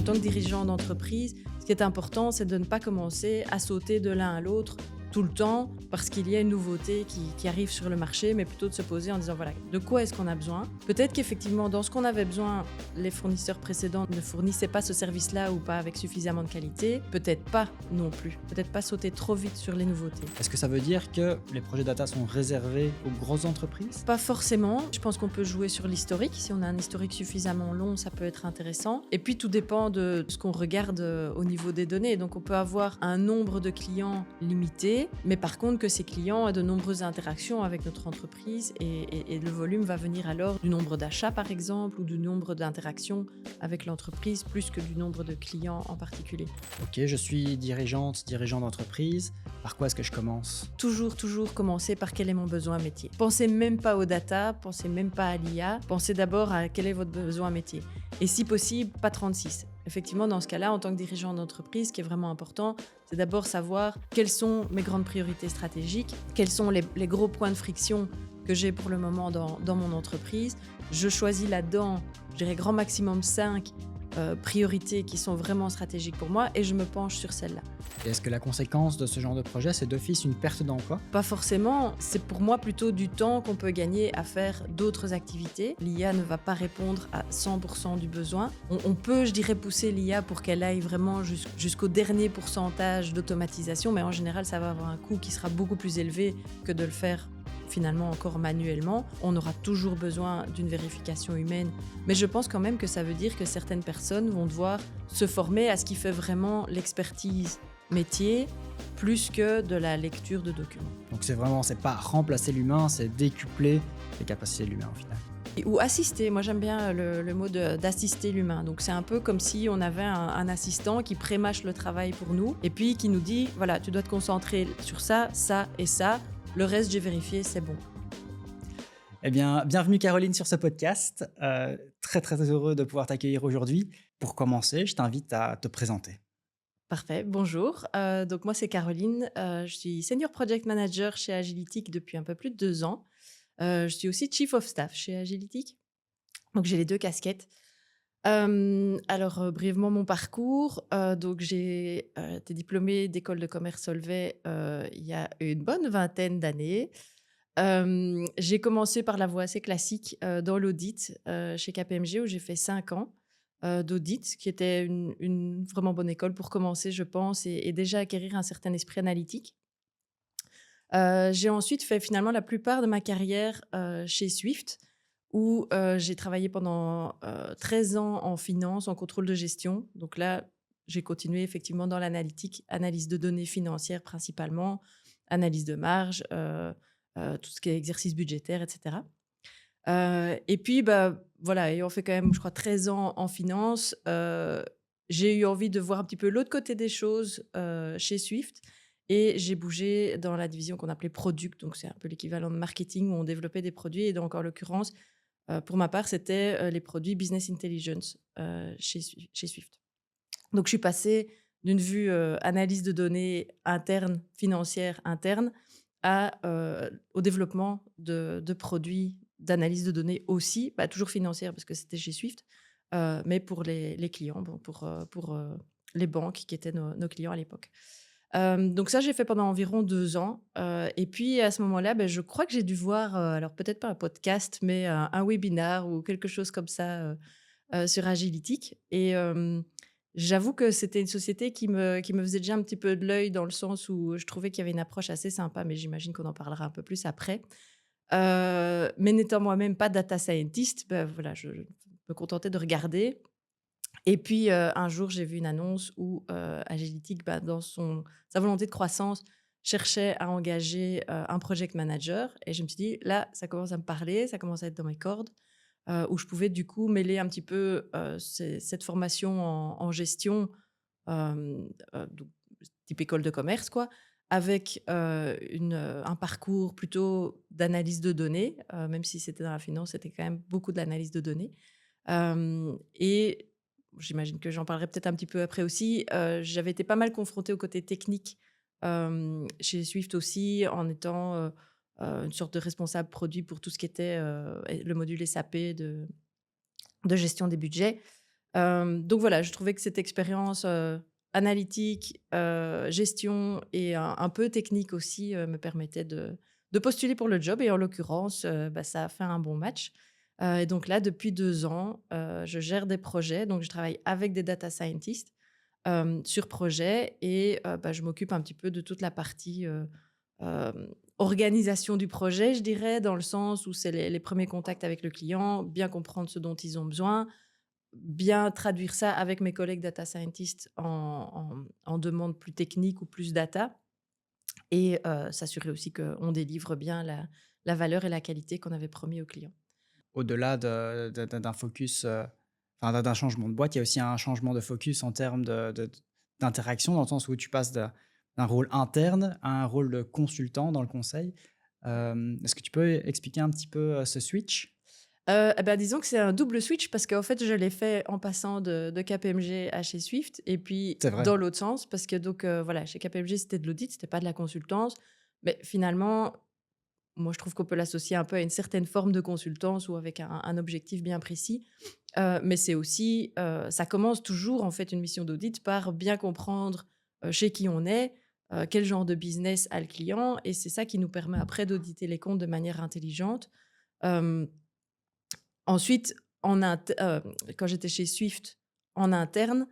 En tant que dirigeant d'entreprise, ce qui est important, c'est de ne pas commencer à sauter de l'un à l'autre tout le temps parce qu'il y a une nouveauté qui arrive sur le marché, mais plutôt de se poser en disant voilà, de quoi est-ce qu'on a besoin? Peut-être qu'effectivement, dans ce qu'on avait besoin, les fournisseurs précédents ne fournissaient pas ce service-là ou pas avec suffisamment de qualité. Peut-être pas non plus. Peut-être pas sauter trop vite sur les nouveautés. Est-ce que ça veut dire que les projets data sont réservés aux grosses entreprises? Pas forcément. Je pense qu'on peut jouer sur l'historique. Si on a un historique suffisamment long, ça peut être intéressant. Et puis, tout dépend de ce qu'on regarde au niveau des données. Donc, on peut avoir un nombre de clients limité, mais par contre que ces clients aient de nombreuses interactions avec notre entreprise et le volume va venir alors du nombre d'achats, par exemple, ou du nombre d'interactions avec l'entreprise, plus que du nombre de clients en particulier. Ok, je suis dirigeant d'entreprise. Par quoi est-ce que je commence? Toujours commencer par quel est mon besoin métier. Pensez même pas aux data, pensez même pas à l'IA, pensez d'abord à quel est votre besoin métier. Et si possible, pas 36. Effectivement, dans ce cas-là, en tant que dirigeant d'entreprise, ce qui est vraiment important, c'est d'abord savoir quelles sont mes grandes priorités stratégiques, quels sont les gros points de friction que j'ai pour le moment dans mon entreprise. Je choisis là-dedans, je dirais grand maximum 5 priorités qui sont vraiment stratégiques pour moi et je me penche sur celles-là. Et est-ce que la conséquence de ce genre de projet, c'est d'office une perte d'emploi? Pas forcément, c'est pour moi plutôt du temps qu'on peut gagner à faire d'autres activités. L'IA ne va pas répondre à 100% du besoin. On peut, je dirais, pousser l'IA pour qu'elle aille vraiment jusqu'au dernier pourcentage d'automatisation, mais en général, ça va avoir un coût qui sera beaucoup plus élevé que de le faire finalement encore manuellement. On aura toujours besoin d'une vérification humaine, mais je pense quand même que ça veut dire que certaines personnes vont devoir se former à ce qui fait vraiment l'expertise métier, plus que de la lecture de documents. Donc c'est pas remplacer l'humain, c'est décupler les capacités de l'humain au final. Ou assister, moi j'aime bien le mot d'assister l'humain. Donc c'est un peu comme si on avait un assistant qui prémâche le travail pour nous et puis qui nous dit, voilà, tu dois te concentrer sur ça, ça et ça. Le reste, j'ai vérifié, c'est bon. Eh bien, bienvenue Caroline sur ce podcast. Très heureux de pouvoir t'accueillir aujourd'hui. Pour commencer, je t'invite à te présenter. Parfait, bonjour. Donc moi c'est Caroline, je suis Senior Project Manager chez Agilitic depuis un peu plus de 2 ans. Je suis aussi Chief of Staff chez Agilitic, donc j'ai les 2 casquettes. Alors, brièvement mon parcours, donc j'ai été diplômée d'école de commerce Solvay, il y a une bonne vingtaine d'années. J'ai commencé par la voie assez classique, dans l'audit, chez KPMG où j'ai fait 5 ans, d'audit, ce qui était une vraiment bonne école pour commencer, je pense et déjà acquérir un certain esprit analytique. J'ai ensuite fait finalement la plupart de ma carrière, chez Swift où, j'ai travaillé pendant, 13 ans en finance, en contrôle de gestion. Donc là, j'ai continué effectivement dans l'analytique, analyse de données financières principalement, analyse de marge, tout ce qui est exercice budgétaire et cetera. Et puis, bah, voilà, ayant fait quand même, je crois 13 ans en finance, j'ai eu envie de voir un petit peu l'autre côté des choses, chez Swift et j'ai bougé dans la division qu'on appelait product, donc c'est un peu l'équivalent de marketing où on développait des produits et donc en l'occurrence, pour ma part, c'était, les produits business intelligence, chez Swift. Donc je suis passée d'une vue, analyse de données interne, financière interne au développement de produits d'analyse de données aussi, bah, toujours financière parce que c'était chez Swift, mais pour les clients, bon, pour les banques qui étaient nos clients à l'époque. Donc ça, j'ai fait pendant environ 2 ans, et puis à ce moment-là, je crois que j'ai dû voir, alors peut-être pas un podcast, mais un webinar ou quelque chose comme ça, sur Agilitic et j'avoue que c'était une société qui me faisait déjà un petit peu de l'œil dans le sens où je trouvais qu'il y avait une approche assez sympa, mais j'imagine qu'on en parlera un peu plus après. Mais n'étant moi-même pas data scientist, voilà, je me contentais de regarder et puis, un jour, j'ai vu une annonce où, Agilitic, dans sa volonté de croissance, cherchait à engager, un project manager et je me suis dit: «Là, ça commence à me parler, ça commence à être dans mes cordes», où je pouvais du coup mêler un petit peu, cette formation en gestion, donc type école de commerce quoi, avec, un parcours plutôt d'analyse de données, même si c'était dans la finance, c'était quand même beaucoup de l'analyse de données. Et j'imagine que j'en parlerai peut-être un petit peu après aussi, j'avais été pas mal confrontée au côté technique, chez Swift aussi en étant, une sorte de responsable produit pour tout ce qui était, le module SAP de gestion des budgets. Donc voilà, je trouvais que cette expérience, analytique, gestion et un peu technique aussi, me permettait de postuler pour le job et en l'occurrence, ça a fait un bon match. Et donc là, depuis 2 ans, je gère des projets, donc je travaille avec des data scientists, sur projet et je m'occupe un petit peu de toute la partie, organisation du projet, je dirais, dans le sens où c'est les premiers contacts avec le client, bien comprendre ce dont ils ont besoin, bien traduire ça avec mes collègues data scientists en demande plus technique ou plus data et s'assurer aussi qu'on délivre bien la valeur et la qualité qu'on avait promis aux clients. Au-delà d'un focus, enfin d'un changement de boîte, il y a aussi un changement de focus en termes d'interaction, dans le sens où tu passes d'un rôle interne à un rôle de consultant dans le conseil. Est-ce que tu peux expliquer un petit peu, ce switch? Disons que c'est un double switch parce qu'en fait, je l'ai fait en passant de KPMG à chez Swift et puis C'est vrai. dans l'autre sens parce que donc voilà, chez KPMG, c'était de l'audit, c'était pas de la consultance. Mais finalement, moi, je trouve qu'on peut l'associer un peu à une certaine forme de consultance ou avec un objectif bien précis. Mais c'est aussi, ça commence toujours en fait une mission d'audit par bien comprendre, chez qui on est, quel genre de business a le client et c'est ça qui nous permet après d'auditer les comptes de manière intelligente. Hem Ensuite, quand j'étais chez Swift, en interne,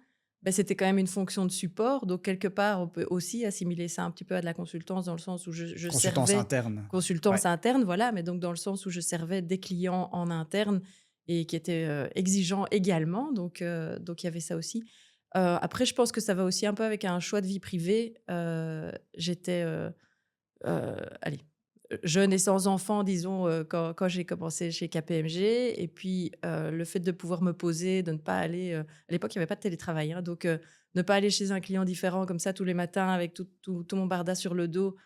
c'était quand même une fonction de support. Donc quelque part, on peut aussi assimiler ça un petit peu à de la consultance dans le sens où je Consultance servais interne. Ouais. consultance interne, voilà, mais donc dans le sens où je servais des clients en interne et qui étaient, exigeants également. Donc il y avait ça aussi. Après je pense que ça va aussi un peu avec un choix de vie privée. J'étais, allez, jeune et sans enfant, disons, quand j'ai commencé chez KPMG et puis, le fait de pouvoir me poser, de ne pas aller, à l'époque, il y avait pas de télétravail, hein, donc ne pas aller chez un client différent comme ça tous les matins avec tout mon barda sur le dos,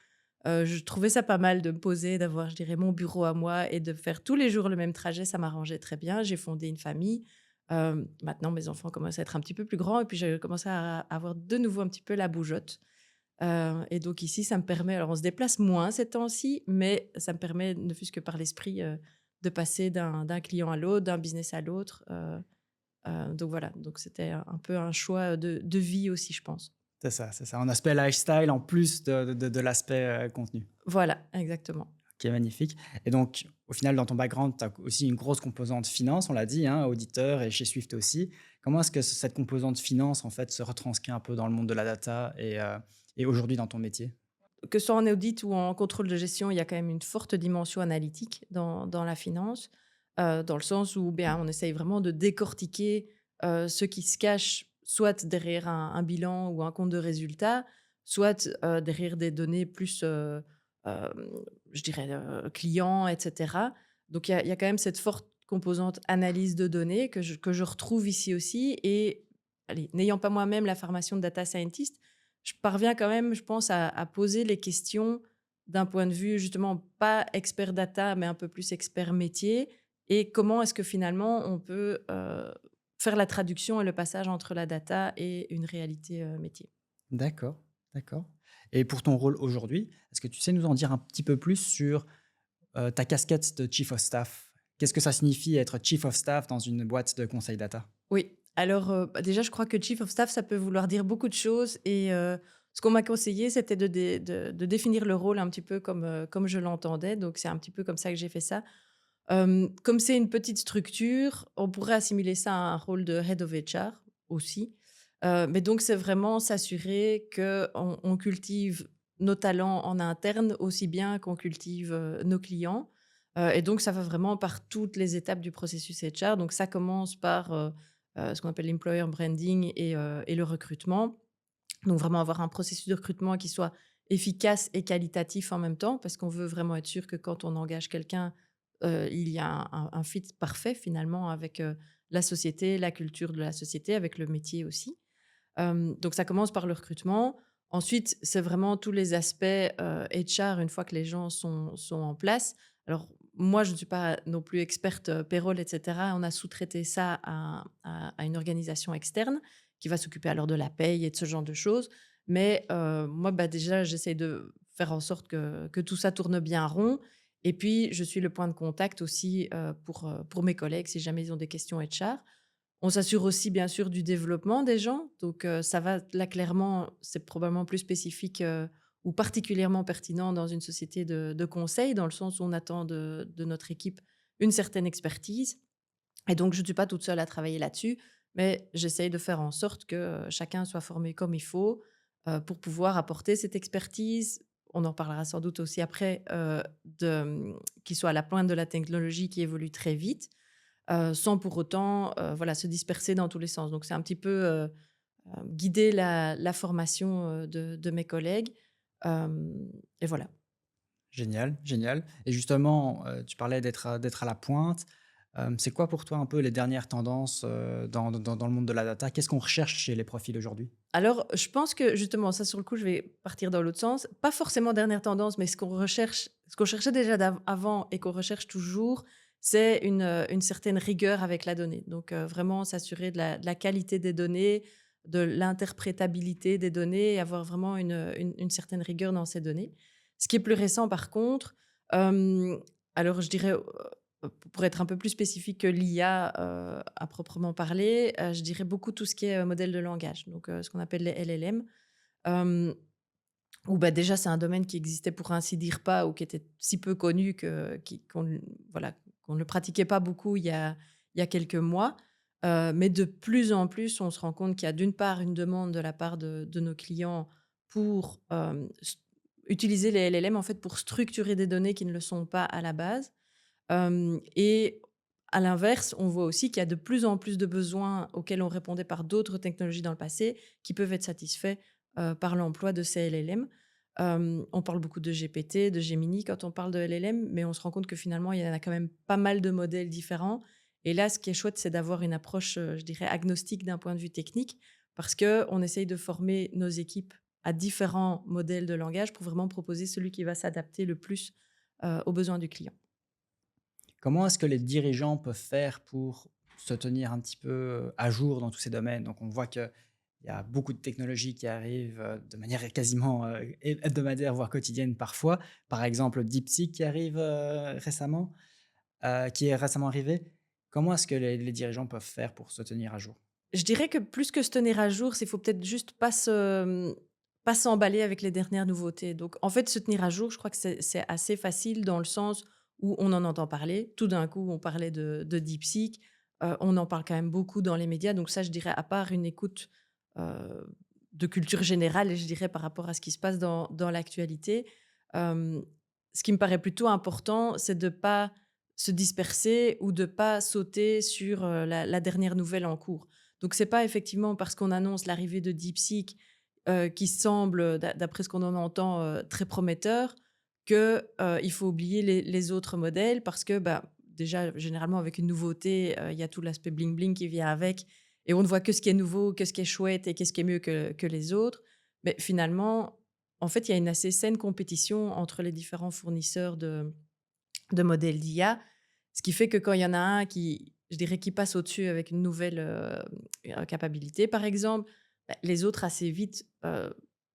je trouvais ça pas mal de me poser, d'avoir, je dirais, mon bureau à moi et de faire tous les jours le même trajet, ça m'arrangeait très bien. J'ai fondé une famille. Maintenant mes enfants commencent à être un petit peu plus grands et puis je commence à avoir de nouveau un petit peu la bougeotte. Et donc ici, ça me permet alors on se déplace moins ces temps-ci, mais ça me permet, ne fût-ce que par l'esprit, de passer d'un client à l'autre, d'un business à l'autre, donc voilà, donc c'était un peu un choix, de vie aussi, je pense. C'est ça, c'est ça. Un aspect lifestyle en plus de l'aspect, contenu. Voilà, exactement. OK, magnifique. Et donc, au final, dans ton background, tu as aussi une grosse composante finance, on l'a dit, hein, auditeur et chez Swift aussi. Comment est-ce que cette composante finance, en fait, se retranscrit un peu dans le monde de la data et aujourd'hui dans ton métier? Que ce soit en audit ou en contrôle de gestion, il y a quand même une forte dimension analytique dans la finance, dans le sens où, bien, on essaye vraiment de décortiquer, ce qui se cache soit derrière un bilan ou un compte de résultats, soit, derrière des données plus, je dirais, clients et cetera. Donc il y a quand même cette forte composante analyse de données que je retrouve ici aussi et allez, n'ayant pas moi-même la formation de data scientist, je parviens quand même, je pense, à poser les questions d'un point de vue justement pas expert data, mais un peu plus expert métier et comment est-ce que finalement on peut, faire la traduction et le passage entre la data et une réalité, métier. D'accord, d'accord. Et pour ton rôle aujourd'hui, est-ce que tu sais nous en dire un petit peu plus sur, ta casquette de Chief of Staff? Qu'est-ce que ça signifie être Chief of Staff dans une boîte de conseil data? Oui, alors, déjà je crois que chief of staff ça peut vouloir dire beaucoup de choses et ce qu'on m'a conseillé c'était de définir le rôle un petit peu comme je l'entendais, donc c'est un petit peu comme ça que j'ai fait ça. Comme c'est une petite structure, on pourrait assimiler ça à un rôle de head of HR aussi. Mais donc c'est vraiment s'assurer qu'on cultive nos talents en interne aussi bien qu'on cultive, nos clients. Et donc ça va vraiment par toutes les étapes du processus HR. Donc ça commence par, ce qu'on appelle l'employer branding et le recrutement. Donc vraiment avoir un processus de recrutement qui soit efficace et qualitatif en même temps, parce qu'on veut vraiment être sûr que quand on engage quelqu'un, il y a un fit parfait finalement avec, la société, la culture de la société, avec le métier aussi. Donc ça commence par le recrutement. Ensuite, c'est vraiment tous les aspects, HR une fois que les gens sont en place. Alors moi, je ne suis pas non plus experte, payroll et cetera. On a sous-traité ça à une organisation externe qui va s'occuper alors de la paye et de ce genre de choses. Mais moi, déjà, j'essaie de faire en sorte que tout ça tourne bien rond et puis je suis le point de contact aussi, pour mes collègues si jamais ils ont des questions HR. On s'assure aussi, bien sûr, du développement des gens. Donc, ça va là, clairement, c'est probablement plus spécifique, ou particulièrement pertinent dans une société de conseil, dans le sens où on attend de notre équipe une certaine expertise. Et donc, je ne suis pas toute seule à travailler là-dessus, mais j'essaye de faire en sorte que, chacun soit formé comme il faut, pour pouvoir apporter cette expertise. On en parlera sans doute aussi après, qu'il soit à la pointe de la technologie qui évolue très vite, sans pour autant, voilà, se disperser dans tous les sens. Donc c'est un petit peu, guider la formation, de mes collègues, et voilà. Génial, génial. Et justement, tu parlais d'être à la pointe. C'est quoi pour toi un peu les dernières tendances, dans le monde de la data? Qu'est-ce qu'on recherche chez les profils aujourd'hui? Alors, je pense que justement, ça sur le coup, je vais partir dans l'autre sens. Pas forcément dernière tendance, mais ce qu'on cherchait déjà avant et qu'on recherche toujours, c'est une certaine rigueur avec la donnée. Donc, vraiment s'assurer de la qualité des données, de l'interprétabilité des données et avoir vraiment une certaine rigueur dans ces données. Ce qui est plus récent, par contre, alors je dirais, pour être un peu plus spécifique que l'IA, à proprement parler, je dirais beaucoup tout ce qui est, modèle de langage, donc ce qu'on appelle les LLM, hem, où bah, déjà c'est un domaine qui existait pour ainsi dire pas ou qui était si peu connu qu'on voilà, qu'on ne le pratiquait pas beaucoup il y a quelques mois, mais de plus en plus, on se rend compte qu'il y a d'une part une demande de la part de nos clients pour, utiliser les LLM en fait pour structurer des données qui ne le sont pas à la base. Et à l'inverse, on voit aussi qu'il y a de plus en plus de besoins auxquels on répondait par d'autres technologies dans le passé, qui peuvent être satisfaits, par l'emploi de ces LLM. On parle beaucoup de GPT, de Gemini quand on parle de LLM, mais on se rend compte que finalement, il y en a quand même pas mal de modèles différents. Et là, ce qui est chouette, c'est d'avoir une approche, je dirais agnostique d'un point de vue technique, parce qu'on essaye de former nos équipes à différents modèles de langage pour vraiment proposer celui qui va s'adapter le plus, aux besoins du client. Comment est-ce que les dirigeants peuvent faire pour se tenir un petit peu, à jour dans tous ces domaines? Donc on voit qu'il y a beaucoup de technologies qui arrivent, de manière quasiment, hebdomadaire, voire quotidienne parfois. Par exemple, DeepSeek qui arrive, récemment, qui est récemment arrivé. Comment est-ce que les dirigeants peuvent faire pour se tenir à jour? Je dirais que plus que se tenir à jour, c'est faut peut-être juste pas s'emballer avec les dernières nouveautés. Donc en fait, se tenir à jour, je crois que c'est assez facile dans le sens où on en entend parler. Tout d'un coup, on parlait de DeepSeek, on en parle quand même beaucoup dans les médias. Donc ça, je dirais, à part une écoute, heu, de culture générale et je dirais par rapport à ce qui se passe dans l'actualité, hem, ce qui me paraît plutôt important, c'est de pas se disperser ou de pas sauter sur, la dernière nouvelle en cours. Donc c'est pas effectivement parce qu'on annonce l'arrivée de DeepSeek, qui semble, d'après ce qu'on en entend, très prometteur, que, il faut oublier les autres modèles parce que, bah, déjà généralement avec une nouveauté, il y a tout l'aspect bling bling qui vient avec et on ne voit que ce qui est nouveau, que ce qui est chouette et qu'est-ce qui est mieux que les autres. Mais finalement, en fait, il y a une assez saine compétition entre les différents fournisseurs de modèles d'IA. Ce qui fait que quand il y en a un qui, je dirais, qui passe au-dessus avec une nouvelle, capacité, par exemple, bah, les autres assez vite,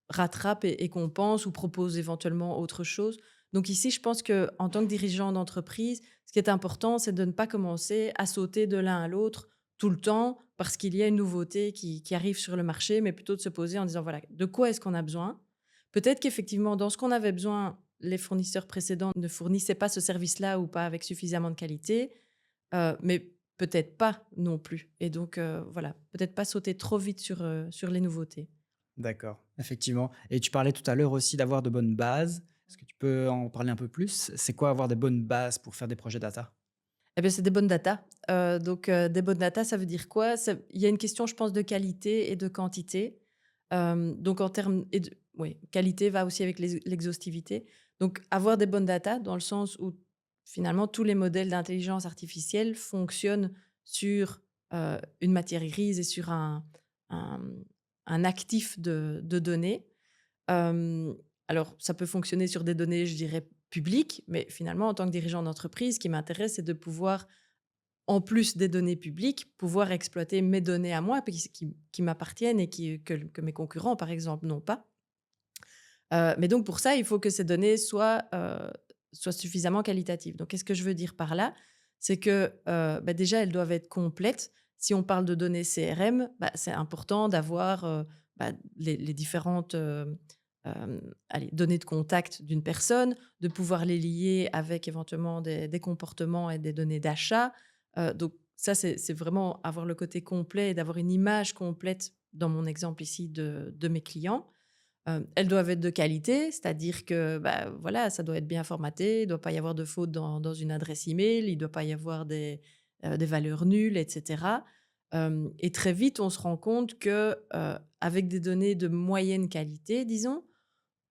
rattrapent et compensent ou proposent éventuellement autre chose. Donc ici, je pense que en tant que dirigeant d'entreprise, ce qui est important, c'est de ne pas commencer à sauter de l'un à l'autre tout le temps parce qu'il y a une nouveauté qui arrive sur le marché, mais plutôt de se poser en disant: «Voilà, de quoi est-ce qu'on a besoin?» Peut-être qu'effectivement, dans ce qu'on avait besoin, les fournisseurs précédents ne fournissaient pas ce service-là ou pas avec suffisamment de qualité, mais peut-être pas non plus et donc voilà, peut-être pas sauter trop vite sur les nouveautés. D'accord, effectivement. Et tu parlais tout à l'heure aussi d'avoir de bonnes bases. Est-ce que tu peux en parler un peu plus? C'est quoi avoir des bonnes bases pour faire des projets data? Eh beh, c'est des bonnes datas, donc des bonnes datas, ça veut dire quoi? Ça il y a une question, je pense, de qualité et de quantité, donc en termes et de oui, qualité va aussi avec l'exhaustivité, donc avoir des bonnes datas dans le sens où finalement tous les modèles d'intelligence artificielle fonctionnent sur, une matière grise et sur un, un actif de données. Hem, alors ça peut fonctionner sur des données, je dirais, publiques, mais finalement en tant que dirigeant d'entreprise, ce qui m'intéresse, c'est de pouvoir en plus des données publiques, pouvoir exploiter mes données à moi, puis qui m'appartiennent et que mes concurrents, par exemple, n'ont pas. Mais donc pour ça, il faut que ces données soient suffisamment qualitatives. Donc qu'est-ce que je veux dire par là? C'est que, bah, déjà, elles doivent être complètes. si on parle de données CRM, c'est important d'avoir les différentes allez, données de contact d'une personne, de pouvoir les lier avec éventuellement des comportements et des données d'achat. Donc ça, c'est vraiment avoir le côté complet et d'avoir une image complète, dans mon exemple ici, de mes clients. Elles doivent être de qualité, c'est-à-dire que, voilà, ça doit être bien formaté, il ne doit pas y avoir de faute dans une adresse email, il ne doit pas y avoir des valeurs nulles et cetera. Et très vite, on se rend compte que, avec des données de moyenne qualité, disons,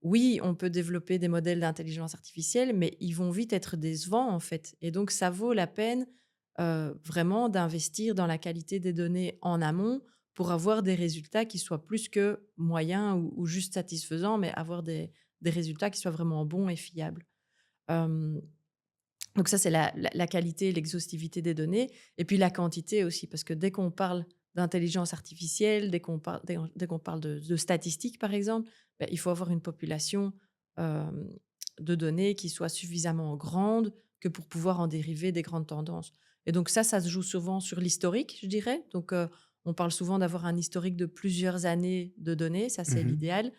oui, on peut développer des modèles d'intelligence artificielle, mais ils vont vite être décevants, en fait. Et donc ça vaut la peine, vraiment d'investir dans la qualité des données en amont pour avoir des résultats qui soient plus que moyens ou juste satisfaisants, mais avoir des résultats qui soient vraiment bons et fiables. Hem Donc ça, c'est la qualité, l'exhaustivité des données et puis la quantité aussi, parce que dès qu'on parle d'intelligence artificielle, dès qu'on parle de statistiques, par exemple, il faut avoir une population, hem, de données qui soit suffisamment grande que pour pouvoir en dériver des grandes tendances et donc ça se joue souvent sur l'historique, je dirais. Donc on parle souvent d'avoir un historique de plusieurs années de données, ça, c'est Mmh. l'idéal.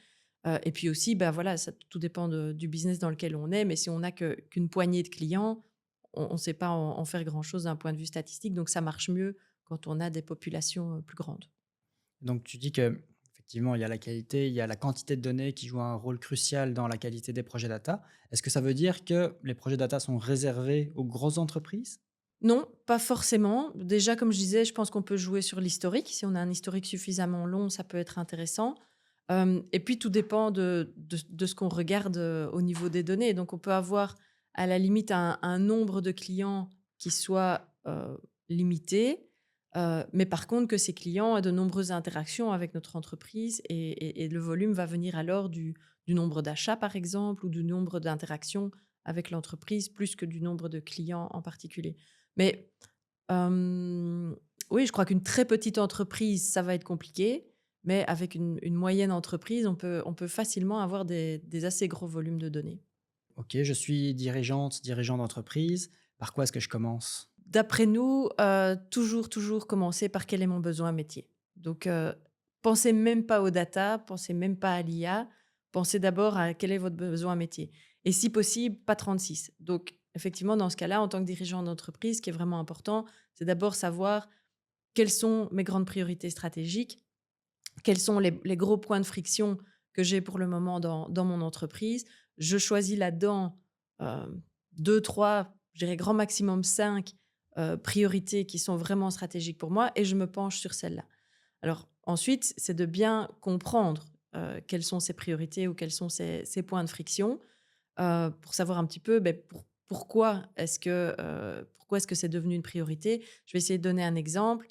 Et puis aussi, voilà, ça tout dépend du business dans lequel on est, mais si on n'a qu'une poignée de clients, on ne sait pas en faire grand-chose d'un point de vue statistique, donc ça marche mieux quand on a des populations, plus grandes. Donc tu dis que effectivement il y a la qualité, il y a la quantité de données qui jouent un rôle crucial dans la qualité des projets data. Est-ce que ça veut dire que les projets data sont réservés aux grosses entreprises? Non, pas forcément. Déjà, comme je disais, je pense qu'on peut jouer sur l'historique. Si on a un historique suffisamment long, ça peut être intéressant. Et puis tout dépend de ce qu'on regarde, au niveau des données. Donc on peut avoir à la limite un nombre de clients qui soit, limité, mais par contre que ces clients aient de nombreuses interactions avec notre entreprise et le volume va venir alors du nombre d'achats, par exemple, ou du nombre d'interactions avec l'entreprise, plus que du nombre de clients en particulier. Mais, hem, oui, je crois qu'une très petite entreprise, ça va être compliqué, mais avec une moyenne entreprise, on peut facilement avoir des assez gros volumes de données. OK, je suis dirigeante, dirigeant d'entreprise. Par quoi est-ce que je commence? D'après nous, toujours commencer par quel est mon besoin métier. Donc, pensez même pas aux data, pensez même pas à l'IA, pensez d'abord à quel est votre besoin métier et si possible, pas 36. Donc effectivement, dans ce cas-là, en tant que dirigeant d'entreprise, ce qui est vraiment important, c'est d'abord savoir quelles sont mes grandes priorités stratégiques, quels sont les gros points de friction que j'ai pour le moment dans mon entreprise. Je choisis là-dedans, 2-3, je dirais grand maximum 5 priorités qui sont vraiment stratégiques pour moi et je me penche sur celles-là. Alors ensuite, c'est de bien comprendre, quelles sont ces priorités ou quels sont ces points de friction, pour savoir un petit peu, pourquoi est-ce que c'est devenu une priorité. Je vais essayer de donner un exemple.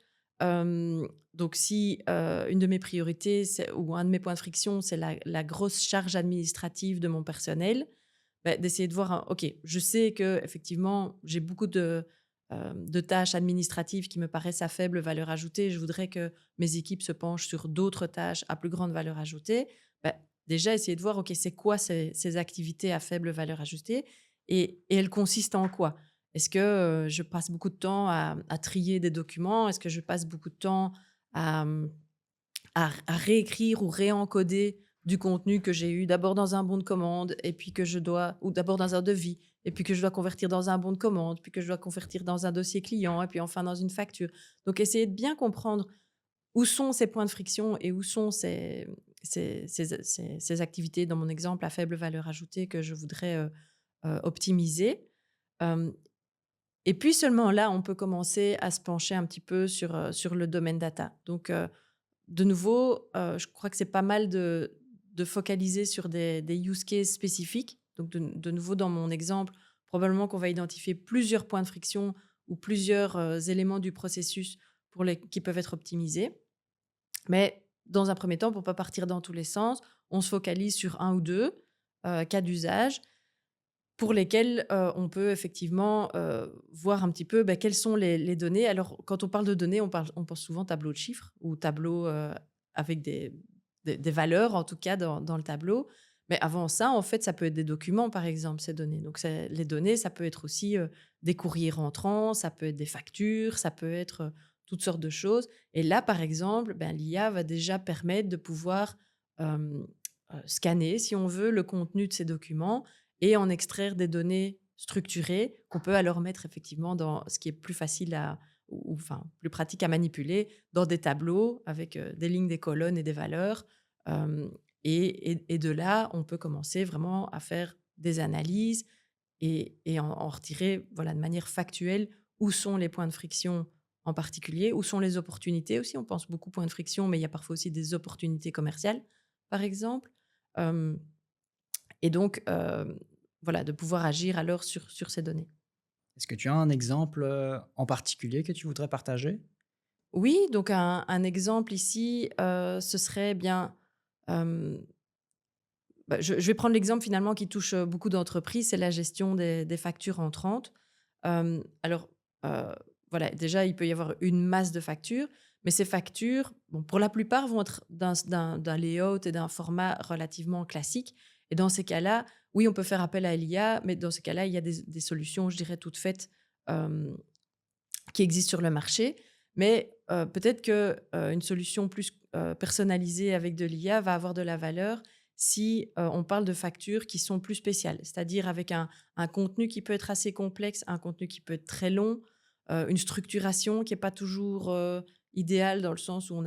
Donc si, une de mes priorités, c'est ou un de mes points de friction, c'est la grosse charge administrative de mon personnel, d'essayer de voir OK, je sais que effectivement j'ai beaucoup de tâches administratives qui me paraissent à faible valeur ajoutée. Je voudrais que mes équipes se penchent sur d'autres tâches à plus grande valeur ajoutée. Bah, déjà essayer de voir, OK, c'est quoi ces activités à faible valeur ajoutée et elles consistent en quoi? Est-ce que, je passe beaucoup de temps à trier des documents? Est-ce que je passe beaucoup de temps à, à réécrire ou réencoder du contenu que j'ai eu d'abord dans un bon de commande et puis que je dois ou d'abord dans un devis et puis que je dois convertir dans un bon de commande, puis que je dois convertir dans un dossier client et puis enfin dans une facture. Donc essayer de bien comprendre où sont ces points de friction et où sont ces activités, dans mon exemple, à faible valeur ajoutée que je voudrais, optimiser. Hem Et puis seulement là, on peut commencer à se pencher un petit peu sur le domaine data. Donc, de nouveau, je crois que c'est pas mal de focaliser sur des use cases spécifiques. Donc de nouveau dans mon exemple, probablement qu'on va identifier plusieurs points de friction ou plusieurs, éléments du processus qui peuvent être optimisés. Mais dans un premier temps, pour pas partir dans tous les sens, on se focalise sur un ou 2 cas d'usage pour lesquels, on peut effectivement, voir un petit peu, quelles sont les données. Alors quand on parle de données, on pense souvent tableau de chiffres ou tableau, avec des valeurs en tout cas dans le tableau. Mais avant ça, en fait, ça peut être des documents, par exemple, ces données. Donc les données, ça peut être aussi, des courriers rentrants, ça peut être des factures, ça peut être, toutes sortes de choses. Et là, par exemple, ben, l'IA va déjà permettre de pouvoir scanner, si on veut, le contenu de ces documents et en extraire des données structurées qu'on peut alors mettre effectivement dans ce qui est plus facile enfin, plus pratique à manipuler, dans des tableaux avec des lignes, des colonnes et des valeurs. Euh, et de là, on peut commencer vraiment à faire des analyses et en retirer, voilà, de manière factuelle, où sont les points de friction en particulier, où sont les opportunités aussi. On pense beaucoup points de friction, mais il y a parfois aussi des opportunités commerciales, par exemple. Hem et donc, voilà, de pouvoir agir alors sur ces données. Est-ce que tu as un exemple, en particulier que tu voudrais partager? Oui, donc un exemple ici, ce serait bien, hem, bah, je vais prendre l'exemple finalement qui touche, beaucoup d'entreprises, c'est la gestion des factures entrantes. Alors, heu, voilà, déjà, il peut y avoir une masse de factures, mais ces factures, bon, pour la plupart, vont être d'un layout et d'un format relativement classique et dans ces cas-là, oui, on peut faire appel à l'IA, mais dans ces cas-là, il y a des solutions, je dirais, toutes faites, hem, qui existent sur le marché. Mais, peut-être que, une solution plus, personnalisée avec de l'IA va avoir de la valeur si, on parle de factures qui sont plus spéciales. C'est-à-dire avec un contenu qui peut être assez complexe, un contenu qui peut être très long, une structuration qui est pas toujours, idéale dans le sens où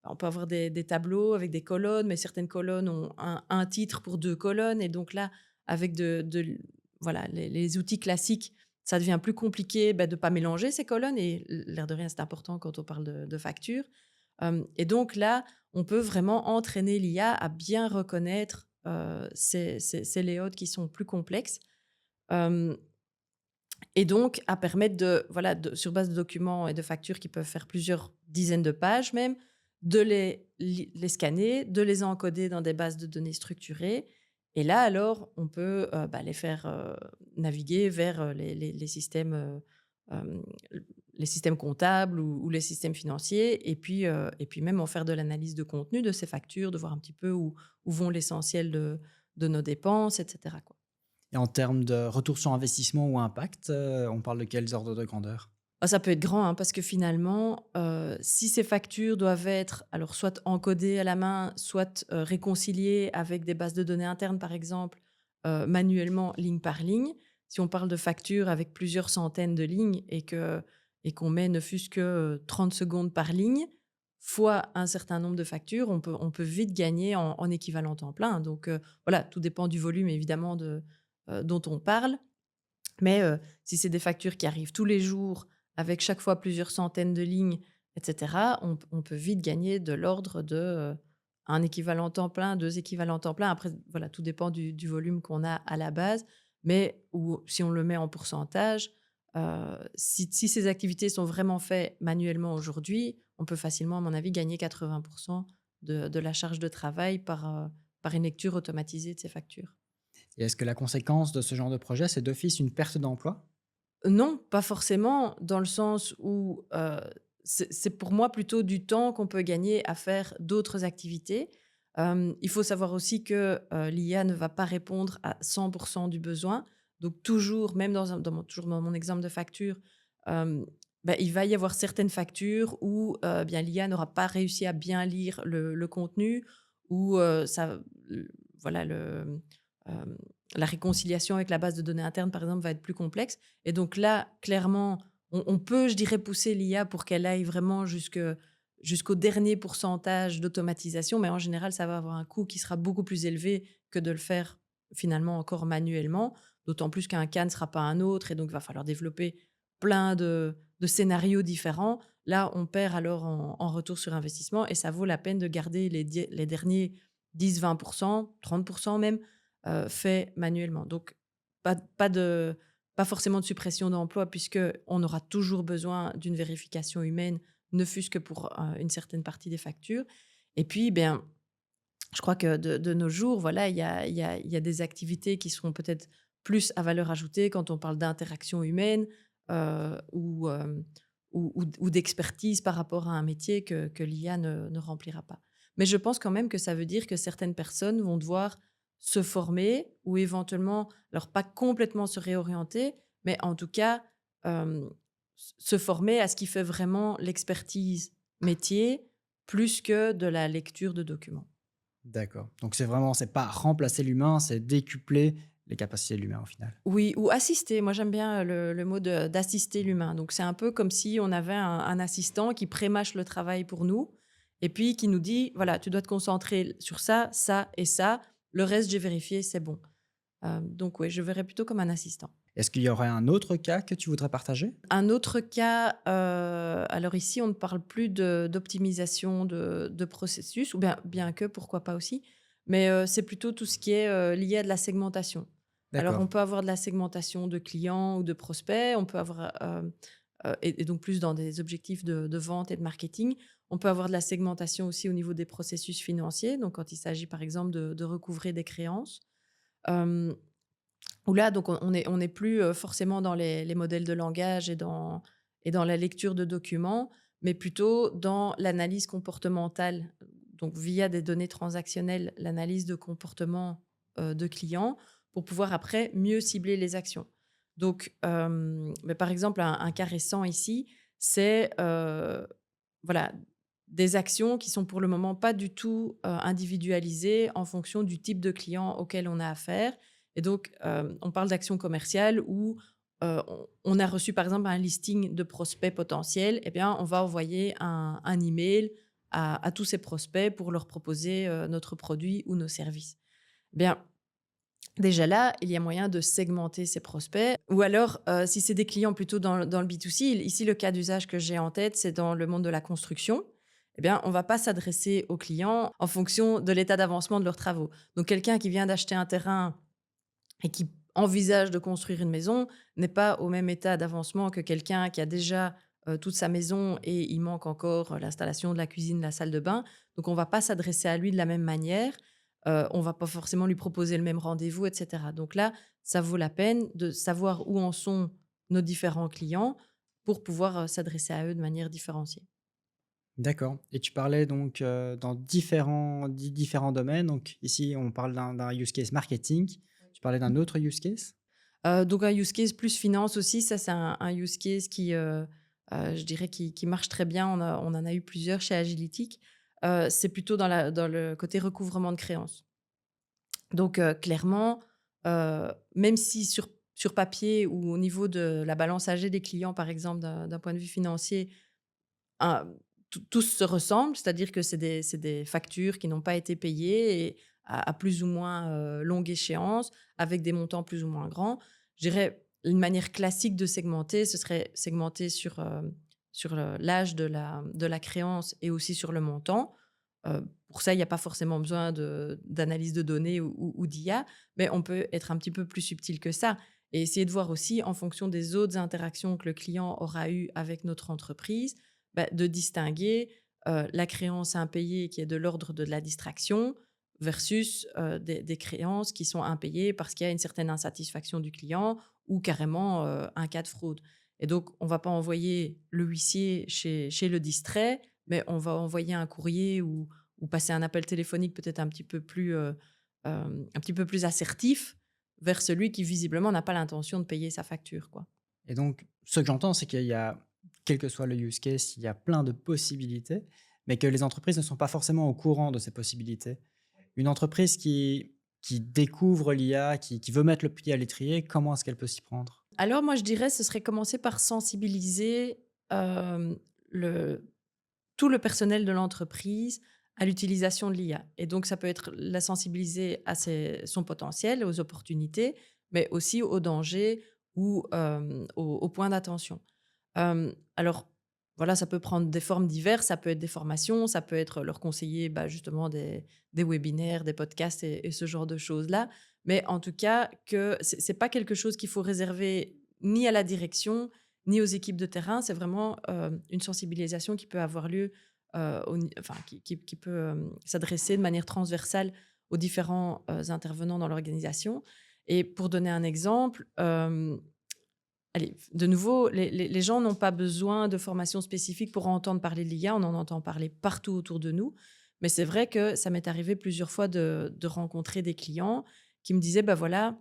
on peut avoir des tableaux avec des colonnes, mais certaines colonnes ont un titre pour 2 colonnes et donc là, avec de l voilà, les outils classiques, ça devient plus compliqué, bah, de ne pas mélanger ces colonnes et l'air de rien, c'est important quand on parle de factures. Et donc là, on peut vraiment entraîner l'IA à bien reconnaître, ces layouts qui sont plus complexes, hem et donc à permettre de voilà, sur base de documents et de factures qui peuvent faire plusieurs dizaines de pages même, de les scanner, de les encoder dans des bases de données structurées et là alors on peut, bah, les faire, naviguer vers, hem, les systèmes comptables ou les systèmes financiers et puis même en faire de l'analyse de contenu de ces factures, de voir un petit peu où vont l'essentiel de nos dépenses et cetera, quoi. Et en termes de retour sur investissement ou impact, on parle de quels ordres de grandeur? Ah, ça peut être grand, hein, parce que finalement, si ces factures doivent être alors soit encodées à la main, soit, réconciliées avec des bases de données internes, par exemple, manuellement, ligne par ligne. Si on parle de factures avec plusieurs centaines de lignes et qu'on met ne fût-ce que, 30 secondes par ligne, fois un certain nombre de factures, on peut vite gagner en équivalent temps plein. Donc, voilà, tout dépend du volume évidemment dont on parle. Mais si c'est des factures qui arrivent tous les jours, avec chaque fois plusieurs centaines de lignes et cetera, on peut vite gagner de l'ordre de, 1 équivalent temps plein, 2 équivalents temps plein. Après, voilà, tout dépend du volume qu'on a à la base, mais ou si on le met en pourcentage, si ces activités sont vraiment faites manuellement aujourd'hui, on peut facilement, à mon avis, gagner 80 de la charge de travail par une lecture automatisée de ces factures. Et est-ce que la conséquence de ce genre de projet, c'est d'office une perte d'emploi? Non, pas forcément, dans le sens où, c'est pour moi plutôt du temps qu'on peut gagner à faire d'autres activités. Il faut savoir aussi que, l'IA ne va pas répondre à 100 du besoin. Donc toujours, même toujours dans mon exemple de facture, bah, il va y avoir certaines factures où, bien l'IA n'aura pas réussi à bien lire le contenu ou, ça voilà hem, la réconciliation avec la base de données interne, par exemple, va être plus complexe et donc là, clairement, on peut, je dirais, pousser l'IA pour qu'elle aille vraiment jusqu'au dernier pourcentage d'automatisation, mais en général, ça va avoir un coût qui sera beaucoup plus élevé que de le faire finalement encore manuellement, d'autant plus qu'un cas ne sera pas un autre et donc il va falloir développer plein de scénarios différents. Là, on perd alors en retour sur investissement et ça vaut la peine de garder les derniers 10-20 30 même, faits manuellement. Donc pas forcément de suppression d'emplois puisqu'on aura toujours besoin d'une vérification humaine, ne fût-ce que pour, une certaine partie des factures et puis, bien, je crois que de nos jours, voilà, il y a des activités qui seront peut-être plus à valeur ajoutée quand on parle d'interaction humaine, ou d'expertise par rapport à un métier que l'IA ne remplira pas. Mais je pense quand même que ça veut dire que certaines personnes vont devoir se former ou éventuellement, alors pas complètement se réorienter, mais en tout cas, hem, se former à ce qui fait vraiment l'expertise métier, plus que de la lecture de documents. D'accord. Donc c'est pas remplacer l'humain, c'est décupler les capacités de l'humain au final. Oui, ou assister. Moi, j'aime bien le mot d'assister l'humain. Donc, c'est un peu comme si on avait un assistant qui prémâche le travail pour nous et puis qui nous dit, voilà, tu dois te concentrer sur ça, ça et ça. Le reste, j'ai vérifié, c'est bon. Donc, oui, je verrais plutôt comme un assistant. Est-ce qu'il y aurait un autre cas que tu voudrais partager? Un autre cas, alors ici, on ne parle plus d'optimisation de processus, ou bien que, pourquoi pas aussi, mais c'est plutôt tout ce qui est lié à de la segmentation. Alors, D'accord. on peut avoir de la segmentation de clients ou de prospects, on peut avoir, et donc plus dans des objectifs de vente et de marketing. On peut avoir de la segmentation aussi au niveau des processus financiers, donc quand il s'agit par exemple de recouvrer des créances. Euh, où là, donc on est plus, forcément dans les modèles de langage et dans la lecture de documents, mais plutôt dans l'analyse comportementale, donc via des données transactionnelles, l'analyse de comportement, de clients pour pouvoir après mieux cibler les actions. Donc, mais par exemple, un cas récent ici, c'est, voilà, des actions qui sont pour le moment pas du tout, individualisées en fonction du type de client auquel on a affaire et donc, on parle d'actions commerciales où, on a reçu, par exemple, un listing de prospects potentiels. Eh bien, on va envoyer un email à tous ces prospects pour leur proposer, notre produit ou nos services. Eh bien, déjà là, il y a moyen de segmenter ces prospects ou alors, si c'est des clients plutôt dans le B2C, ici, le cas d'usage que j'ai en tête, c'est dans le monde de la construction. Eh bien, on ne va pas s'adresser aux clients en fonction de l'état d'avancement de leurs travaux. Donc quelqu'un qui vient d'acheter un terrain et qui envisage de construire une maison n'est pas au même état d'avancement que quelqu'un qui a déjà toute sa maison et il manque encore l'installation de la cuisine, la salle de bain. Donc, on ne va pas s'adresser à lui de la même manière. On ne va pas forcément lui proposer le même rendez-vous, etc. Donc là, ça vaut la peine de savoir où en sont nos différents clients pour pouvoir s'adresser à eux de manière différenciée. D'accord, et tu parlais donc, dans différents domaines, donc ici on parle d'un use case marketing. Tu parlais d'un autre use case? Donc un use case plus finance aussi, ça c'est un use case qui, je dirais qui marche très bien. On en a eu plusieurs chez Agilitic. C'est plutôt dans le côté recouvrement de créances. Donc clairement, même si sur papier ou au niveau de la balance âgée des clients, par exemple, d'un point de vue financier, un tous se ressemblent, c'est-à-dire que c'est des factures qui n'ont pas été payées et à plus ou moins, longue échéance, avec des montants plus ou moins grands. Je dirais, une manière classique de segmenter, ce serait segmenter sur l'âge de la créance et aussi sur le montant. Pour ça, il y a pas forcément besoin d'analyse de données ou d'IA, mais on peut être un petit peu plus subtil que ça et essayer de voir aussi en fonction des autres interactions que le client aura eues avec notre entreprise, bah, de distinguer, la créance impayée qui est de l'ordre de la distraction versus, des créances qui sont impayées parce qu'il y a une certaine insatisfaction du client ou carrément, un cas de fraude et donc on va pas envoyer le huissier chez le distrait, mais on va envoyer un courrier ou passer un appel téléphonique peut-être un petit peu plus assertif vers celui qui visiblement n'a pas l'intention de payer sa facture, quoi. Et donc ce que j'entends, c'est qu'il y a, quel que soit le use case, il y a plein de possibilités, mais que les entreprises ne sont pas forcément au courant de ces possibilités. Une entreprise qui découvre l'IA, qui veut mettre le pied à l'étrier, comment est-ce qu'elle peut s'y prendre? Alors moi, je dirais, ce serait commencer par sensibiliser, le tout le personnel de l'entreprise à l'utilisation de l'IA et donc ça peut être la sensibiliser à son potentiel, aux opportunités, mais aussi aux dangers ou aux points d'attention. Alors voilà, ça peut prendre des formes diverses, ça peut être des formations, ça peut être leur conseiller, bah, justement des webinaires, des podcasts et ce genre de choses-là. Mais en tout cas, que c'est pas quelque chose qu'il faut réserver ni à la direction, ni aux équipes de terrain. C'est vraiment, une sensibilisation qui peut avoir lieu, enfin qui peut, s'adresser de manière transversale aux différents, intervenants dans l'organisation et pour donner un exemple, allez, de nouveau, les gens n'ont pas besoin de formation spécifique pour entendre parler de l'IA. On en entend parler partout autour de nous. Mais c'est vrai que ça m'est arrivé plusieurs fois de rencontrer des clients qui me disaient, bah voilà,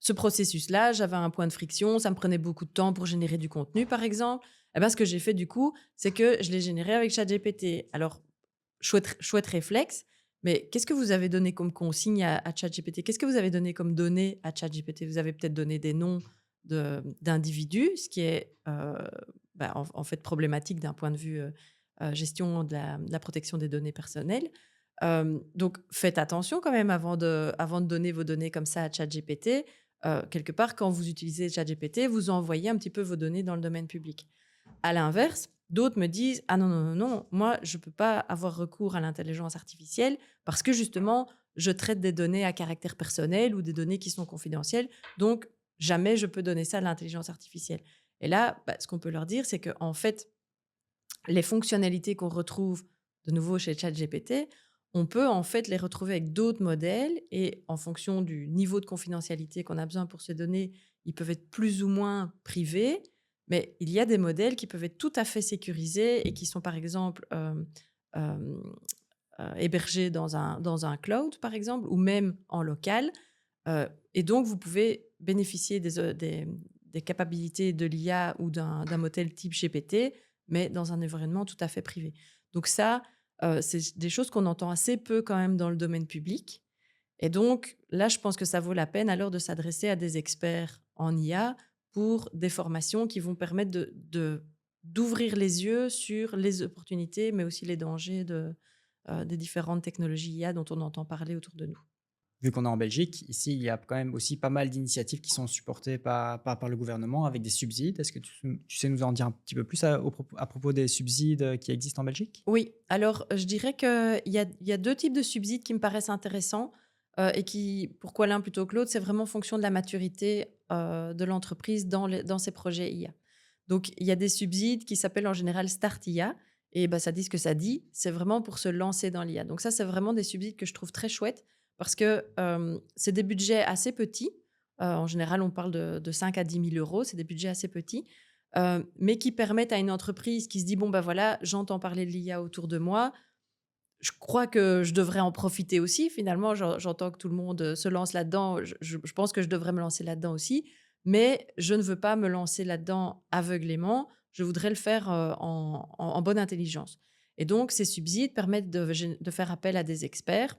ce processus-là, j'avais un point de friction, ça me prenait beaucoup de temps pour générer du contenu, par exemple. Et ben, ce que j'ai fait du coup, c'est que je l'ai généré avec ChatGPT. Alors, chouette réflexe, mais qu'est-ce que vous avez donné comme consigne à ChatGPT? Qu'est-ce que vous avez donné comme données à ChatGPT? Vous avez peut-être donné des noms d'individus, ce qui est en fait problématique d'un point de vue gestion de la protection des données personnelles. Donc, faites attention quand même avant de donner vos données comme ça à ChatGPT. Quelque part, quand vous utilisez ChatGPT, vous envoyez un petit peu vos données dans le domaine public. À l'inverse, d'autres me disent: «Ah non, non, non, non, moi, je ne peux pas avoir recours à l'intelligence artificielle parce que justement, je traite des données à caractère personnel ou des données qui sont confidentielles, donc jamais je peux donner ça à l'intelligence artificielle». Et là, ce qu'on peut leur dire, c'est qu'en fait, les fonctionnalités qu'on retrouve de nouveau chez ChatGPT, on peut en fait les retrouver avec d'autres modèles et en fonction du niveau de confidentialité qu'on a besoin pour ces données, ils peuvent être plus ou moins privés, mais il y a des modèles qui peuvent être tout à fait sécurisés et qui sont par exemple euh, hébergés dans un cloud, par exemple, ou même en local. Et donc, vous pouvez bénéficier des capacités de l'IA ou d'un modèle type GPT, mais dans un environnement tout à fait privé. Donc ça, c'est des choses qu'on entend assez peu quand même dans le domaine public. Et donc là, je pense que ça vaut la peine alors de s'adresser à des experts en IA pour des formations qui vont permettre d'ouvrir les yeux sur les opportunités, mais aussi les dangers des différentes technologies IA dont on entend parler autour de nous. Vu qu'on est en Belgique, ici, il y a quand même aussi pas mal d'initiatives qui sont supportées par le gouvernement avec des subsides. Est-ce que tu sais nous en dire un petit peu plus à propos des subsides qui existent en Belgique? Oui, alors je dirais qu'il y a 2 types de subsides qui me paraissent intéressants, et qui pourquoi l'un plutôt que l'autre? C'est vraiment en fonction de la maturité, de l'entreprise dans ses projets IA. Donc il y a des subsides qui s'appellent en général Start IA et ça dit ce que ça dit, c'est vraiment pour se lancer dans l'IA. Donc ça, c'est vraiment des subsides que je trouve très chouettes parce que, c'est des budgets assez petits, en général on parle de 5 à 10 000 €, c'est des budgets assez petits. Mais qui permettent à une entreprise qui se dit: «Bon, voilà, j'entends parler de l'IA autour de moi. Je crois que je devrais en profiter aussi finalement. J'entends que tout le monde, se lance là-dedans. Je pense que je devrais me lancer là-dedans aussi, mais je ne veux pas me lancer là-dedans aveuglément. Je voudrais le faire, en bonne intelligence». Et donc ces subsides permettent de faire appel à des experts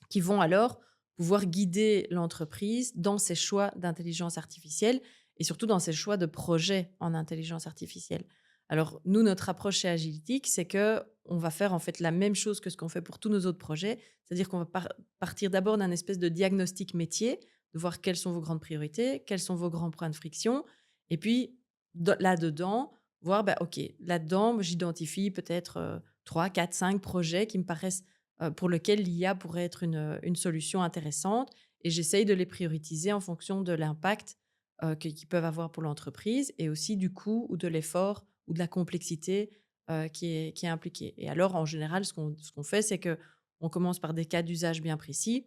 qui vont alors pouvoir guider l'entreprise dans ses choix d'intelligence artificielle et surtout dans ses choix de projets en intelligence artificielle. Alors nous, notre approche chez Agilitic, c'est que on va faire en fait la même chose que ce qu'on fait pour tous nos autres projets, c'est-à-dire qu'on va partir d'abord d'un espèce de diagnostic métier, de voir quelles sont vos grandes priorités, quels sont vos grands points de friction, et puis là-dedans, voir, ok, là-dedans, j'identifie peut-être 3, 4, 5 projets qui me paraissent pour lequel l'IA pourrait être une solution intéressante et j'essaye de les prioriser en fonction de l'impact, qu'ils peuvent avoir pour l'entreprise et aussi du coût ou de l'effort ou de la complexité, qui est impliquée. Et alors en général, ce qu'on fait, c'est que on commence par des cas d'usage bien précis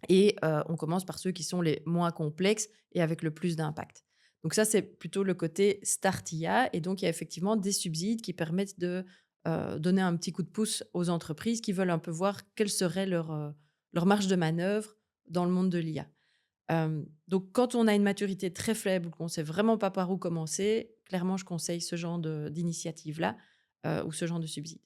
et on commence par ceux qui sont les moins complexes et avec le plus d'impact. Donc ça, c'est plutôt le côté start IA et donc il y a effectivement des subsides qui permettent de, donner un petit coup de pouce aux entreprises qui veulent un peu voir quelle serait leur marge de manœuvre dans le monde de l'IA. Donc quand on a une maturité très faible, qu'on ne sait vraiment pas par où commencer, clairement je conseille ce genre d'initiative-là, ou ce genre de subside.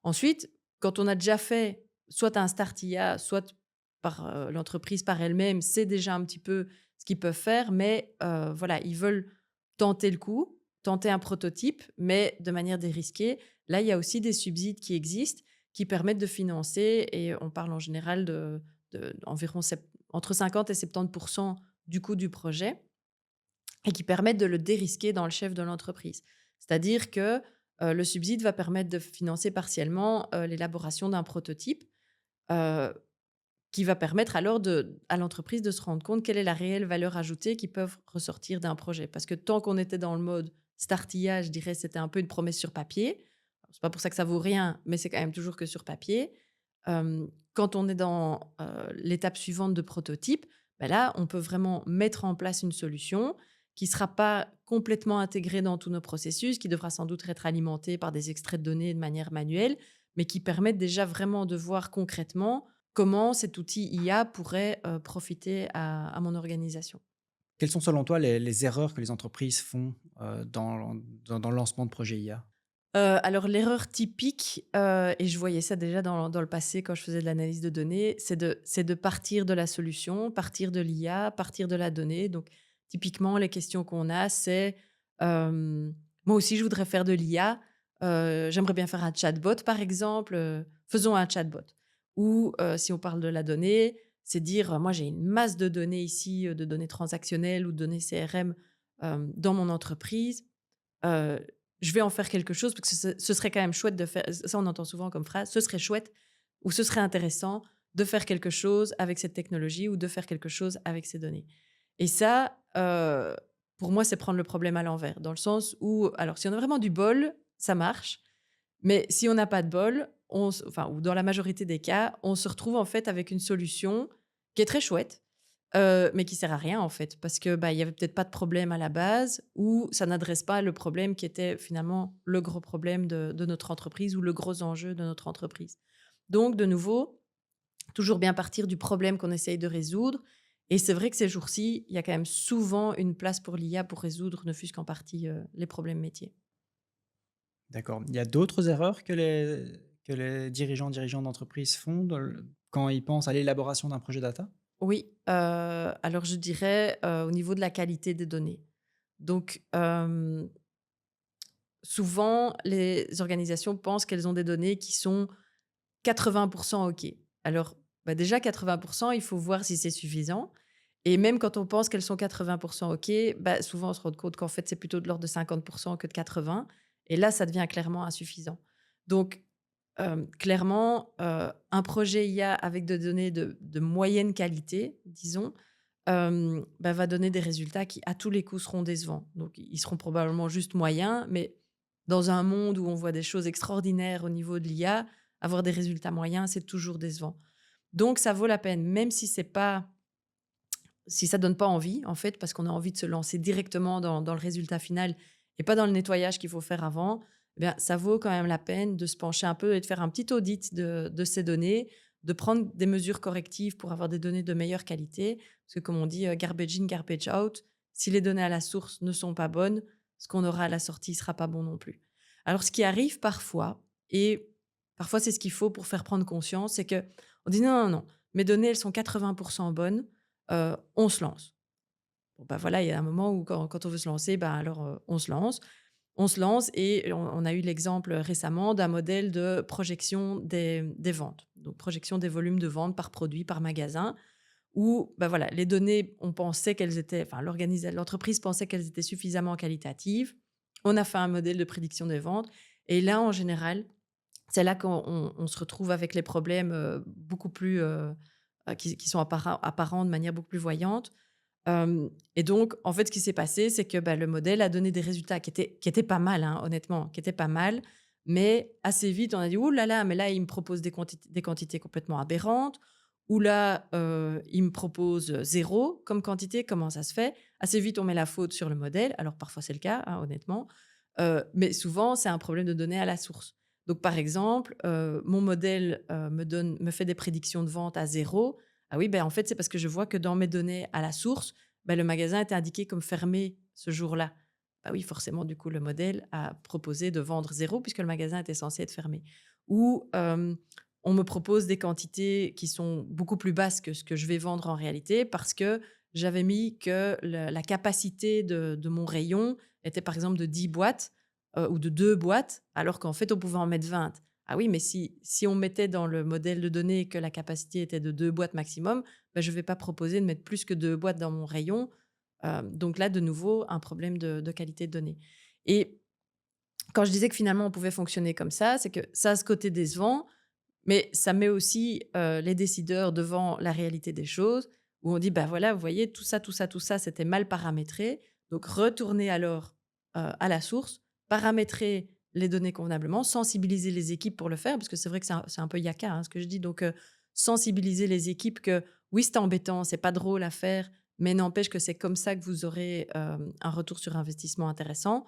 Ensuite, quand on a déjà fait soit un start IA, soit par, l'entreprise par elle-même, c'est déjà un petit peu ce qu'ils peuvent faire, mais voilà, ils veulent tenter le coup, tenter un prototype, mais de manière dérisquée. Là, il y a aussi des subsides qui existent, qui permettent de financer et on parle en général d'environ entre 50 et 70 du coût du projet et qui permettent de le dérisquer dans le chef de l'entreprise. C'est-à-dire que, le subside va permettre de financer partiellement, l'élaboration d'un prototype, heu, qui va permettre alors à l'entreprise de se rendre compte quelle est la réelle valeur ajoutée qui peuvent ressortir d'un projet. Parce que tant qu'on était dans le mode startillage, je dirais, c'était un peu une promesse sur papier. C'est pas pour ça que ça vaut rien, mais c'est quand même toujours que sur papier. Quand on est dans, l'étape suivante de prototype, là, on peut vraiment mettre en place une solution qui sera pas complètement intégrée dans tous nos processus, qui devra sans doute être alimentée par des extraits de données de manière manuelle, mais qui permettent déjà vraiment de voir concrètement comment cet outil IA pourrait profiter à mon organisation. Quelles sont selon toi les erreurs que les entreprises font, dans le lancement de projets IA? Alors l'erreur typique, et je voyais ça déjà dans le passé quand je faisais de l'analyse de données, c'est de partir de la solution, partir de l'IA, partir de la donnée. Donc typiquement, les questions qu'on a, c'est, «Moi aussi, je voudrais faire de l'IA, j'aimerais bien faire un chatbot, par exemple, faisons un chatbot». Ou, si on parle de la donnée, c'est dire, «Moi, j'ai une masse de données ici, de données transactionnelles ou de données CRM, dans mon entreprise. Heu, je vais en faire quelque chose parce que ce serait quand même chouette de faire ça on entend souvent comme phrase: «Ce serait chouette» ou «Ce serait intéressant de faire quelque chose avec cette technologie ou de faire quelque chose avec ces données» et ça, pour moi, c'est prendre le problème à l'envers. Dans le sens où alors si on a vraiment du bol, ça marche, mais si on n'a pas de bol, ou dans la majorité des cas, on se retrouve en fait avec une solution qui est très chouette, mais qui sert à rien en fait. Parce que, bah, il y avait peut-être pas de problème à la base ou ça n'adresse pas le problème qui était finalement le gros problème de notre entreprise ou le gros enjeu de notre entreprise. Donc de nouveau, toujours bien partir du problème qu'on essaye de résoudre et c'est vrai que ces jours-ci, il y a quand même souvent une place pour l'IA pour résoudre, ne fût-ce qu'en partie, les problèmes métiers. D'accord. Il y a d'autres erreurs que les dirigeants d'entreprise font quand ils pensent à l'élaboration d'un projet data? Oui, alors je dirais, au niveau de la qualité des données. Donc, souvent, les organisations pensent qu'elles ont des données qui sont 80 OK. Alors, bah, déjà 80 il faut voir si c'est suffisant et même quand on pense qu'elles sont 80 OK, bah, souvent on se rend compte qu'en fait, c'est plutôt de l'ordre de 50 que de 80 et là, ça devient clairement insuffisant. Donc, clairement, un projet IA avec des données de moyenne qualité, disons, bah, va donner des résultats qui, à tous les coups, seront décevants. Donc ils seront probablement juste moyens, mais dans un monde où on voit des choses extraordinaires au niveau de l'IA, avoir des résultats moyens, c'est toujours décevant. Donc ça vaut la peine, même si ça donne pas envie, en fait, parce qu'on a envie de se lancer directement dans le résultat final et pas dans le nettoyage qu'il faut faire avant, eh bien, ça vaut quand même la peine de se pencher un peu et de faire un petit audit de ces données, de prendre des mesures correctives pour avoir des données de meilleure qualité. Parce que comme on dit, garbage in, garbage out, si les données à la source ne sont pas bonnes, ce qu'on aura à la sortie ne sera pas bon non plus. Alors ce qui arrive parfois, et parfois c'est ce qu'il faut pour faire prendre conscience, c'est que on dit: «Non, non, non, mes données, elles sont 80 bonnes, on se lance». Bon, bah, voilà, il y a un moment où quand on veut se lancer, bah, alors, on se lance. On se lance et on a eu l'exemple récemment d'un modèle de projection des ventes. Donc projection des volumes de ventes par produit, par magasin où, bah, voilà, les données, on pensait qu'elles étaient enfin l'entreprise pensait qu'elles étaient suffisamment qualitatives. On a fait un modèle de prédiction des ventes et là, en général, c'est là qu'on se retrouve avec les problèmes, beaucoup plus, qui sont apparents de manière beaucoup plus voyante. Et donc, en fait, ce qui s'est passé, c'est que, bah, le modèle a donné des résultats qui étaient pas mal, hein, honnêtement, qui étaient pas mal. Mais assez vite, on a dit: «Ouh là là, mais là, il me propose des quantités complètement aberrantes. Ou là, il me propose, 0 comme quantité, comment ça se fait?» Assez vite, on met la faute sur le modèle. Alors parfois, c'est le cas, hein, honnêtement. Mais souvent, c'est un problème de données à la source. Donc par exemple, mon modèle, me fait des prédictions de vente à 0. Ah oui, ben, en fait, c'est parce que je vois que dans mes données à la source, bah, le magasin était indiqué comme fermé ce jour-là. Bah oui, forcément, du coup, le modèle a proposé de vendre 0 puisque le magasin était censé être fermé. Ou, on me propose des quantités qui sont beaucoup plus basses que ce que je vais vendre en réalité parce que j'avais mis que le la capacité de mon rayon était, par exemple, de 10 boîtes, ou de 2 boîtes, alors qu'en fait, on pouvait en mettre 20. Ah oui, mais si on mettait dans le modèle de données que la capacité était de 2 boîtes maximum, bah, je ne vais pas proposer de mettre plus que 2 boîtes dans mon rayon. Donc là, de nouveau, un problème de qualité de données et quand je disais que finalement on pouvait fonctionner comme ça, c'est que ça a ce côté décevant, mais ça met aussi, les décideurs devant la réalité des choses où on dit: «Bah, voilà, vous voyez, tout ça, tout ça, tout ça, c'était mal paramétré. Donc retournez alors, à la source, paramétrer les données convenablement, sensibiliser les équipes pour le faire», parce que c'est vrai que c'est un peu yaka, hein, ce que je dis. Donc sensibiliser les équipes que oui, c'est embêtant, c'est pas drôle à faire, mais n'empêche que c'est comme ça que vous aurez, un retour sur investissement intéressant.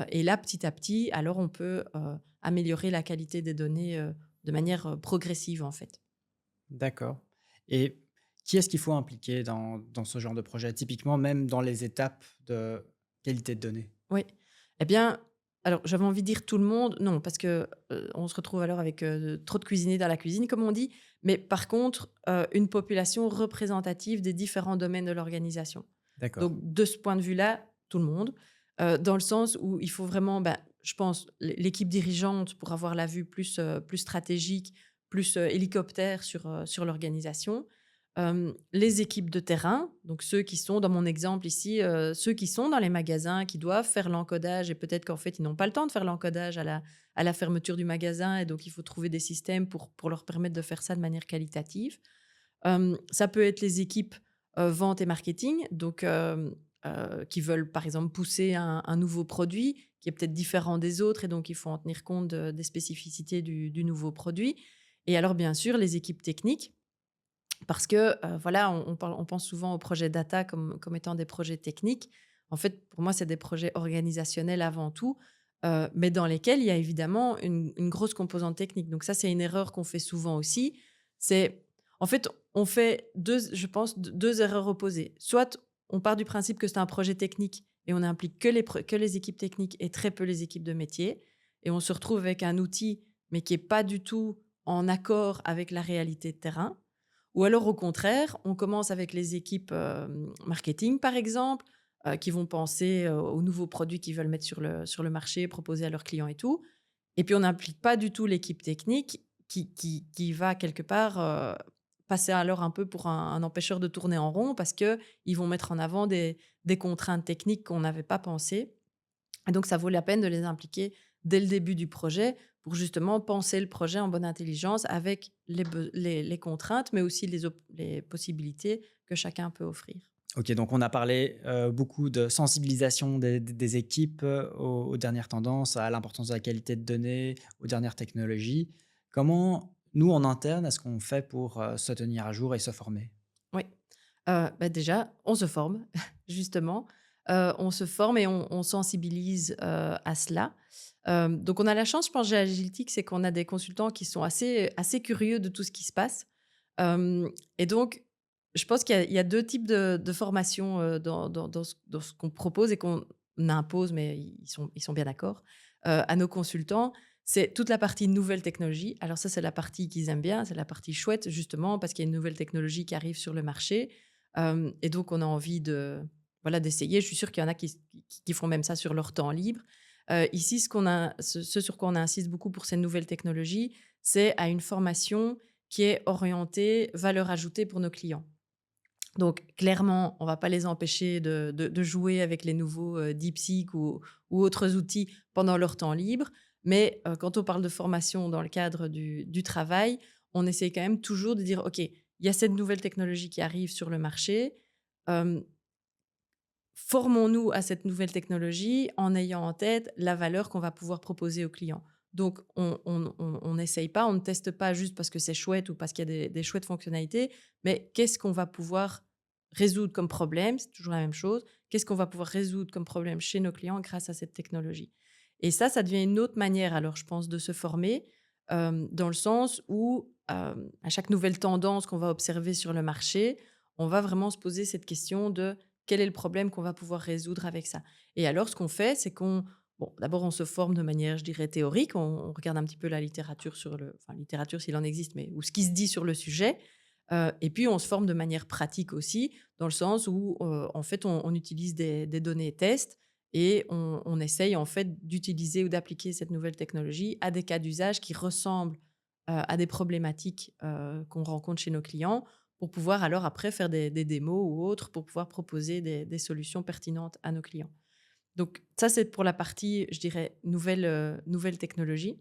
Et là, petit à petit, alors on peut, améliorer la qualité des données, de manière, progressive, en fait. D'accord. Et qui est-ce qu'il faut impliquer dans ce genre de projet? Typiquement, même dans les étapes de qualité de données? Oui. Eh bien, alors j'avais envie de dire tout le monde, non, parce que, on se retrouve alors avec, trop de cuisiniers dans la cuisine, comme on dit. Mais par contre, une population représentative des différents domaines de l'organisation. D'accord. Donc de ce point de vue-là, tout le monde, dans le sens où il faut vraiment, bah, je pense, l'équipe dirigeante pour avoir la vue plus stratégique, plus, hélicoptère sur l'organisation. Les équipes de terrain, donc ceux qui sont dans mon exemple ici, ceux qui sont dans les magasins, qui doivent faire l'encodage et peut-être qu'en fait, ils n'ont pas le temps de faire l'encodage à la fermeture du magasin et donc il faut trouver des systèmes pour leur permettre de faire ça de manière qualitative. Ça peut être les équipes, vente et marketing, donc qui veulent, par exemple, pousser un nouveau produit qui est peut-être différent des autres et donc il faut en tenir compte des spécificités du nouveau produit. Et alors, bien sûr, les équipes techniques parce que, voilà, on pense souvent aux projets data comme étant des projets techniques. En fait, pour moi, c'est des projets organisationnels avant tout, mais dans lesquels il y a évidemment une grosse composante technique. Donc ça, c'est une erreur qu'on fait souvent aussi. C'est en fait, on fait 2, je pense, 2 erreurs opposées. Soit on part du principe que c'est un projet technique et on n'implique que les équipes techniques et très peu les équipes de métier et on se retrouve avec un outil, mais qui est pas du tout en accord avec la réalité de terrain. Ou alors au contraire, on commence avec les équipes, marketing par exemple, qui vont penser, aux nouveaux produits qu'ils veulent mettre sur le marché, proposer à leurs clients et tout. Et puis on n'implique pas du tout l'équipe technique qui va quelque part, passer alors un peu pour un empêcheur de tourner en rond parce qu'ils vont mettre en avant des contraintes techniques qu'on n'avait pas pensées. Et donc, ça vaut la peine de les impliquer dès le début du projet pour justement penser le projet en bonne intelligence avec les contraintes, mais aussi les possibilités que chacun peut offrir. OK, donc on a parlé, beaucoup de sensibilisation des équipes, aux dernières tendances, à l'importance de la qualité de données, aux dernières technologies. Comment, nous, en interne, est-ce qu'on fait pour, se tenir à jour et se former? Oui. Bah, déjà, on se forme justement, on se forme et on sensibilise, à cela. Donc on a la chance, je pense, chez Agiltic, c'est qu'on a des consultants qui sont assez curieux de tout ce qui se passe. Et donc je pense qu'il y a 2 types de formations, dans ce qu'on propose et qu'on impose, mais ils sont bien d'accord, à nos consultants. C'est toute la partie nouvelles technologies. Alors ça, c'est la partie qu'ils aiment bien, c'est la partie chouette justement parce qu'il y a une nouvelle technologie qui arrive sur le marché. Et donc on a envie voilà, d'essayer. Je suis sûre qu'il y en a qui font même ça sur leur temps libre. Ici, ce sur quoi on insiste beaucoup pour ces nouvelles technologies, c'est à une formation qui est orientée valeur ajoutée pour nos clients. Donc clairement, on va pas les empêcher de jouer avec les nouveaux, DeepSeek ou autres outils pendant leur temps libre. Mais, quand on parle de formation dans le cadre du travail, on essaie quand même toujours de dire: «OK, il y a cette nouvelle technologie qui arrive sur le marché, hem, formons-nous à cette nouvelle technologie en ayant en tête la valeur qu'on va pouvoir proposer aux clients». Donc on n'essaye pas, on ne teste pas juste parce que c'est chouette ou parce qu'il y a des chouettes fonctionnalités, mais qu'est-ce qu'on va pouvoir résoudre comme problème? C'est toujours la même chose. Qu'est-ce qu'on va pouvoir résoudre comme problème chez nos clients grâce à cette technologie? Et ça devient une autre manière alors je pense de se former, dans le sens où, à chaque nouvelle tendance qu'on va observer sur le marché, on va vraiment se poser cette question de: «Quel est le problème qu'on va pouvoir résoudre avec ça?» Et alors ce qu'on fait, c'est bon, d'abord, on se forme de manière, je dirais, théorique. On regarde un petit peu la littérature littérature s'il en existe, mais ou ce qui se dit sur le sujet. Et puis, on se forme de manière pratique aussi, dans le sens où, en fait, on utilise des données tests et on essaye, en fait, d'utiliser ou d'appliquer cette nouvelle technologie à des cas d'usage qui ressemblent, à des problématiques, qu'on rencontre chez nos clients pour pouvoir alors après faire des démos ou autres pour pouvoir proposer des solutions pertinentes à nos clients. Donc ça, c'est pour la partie, je dirais, nouvelle technologie.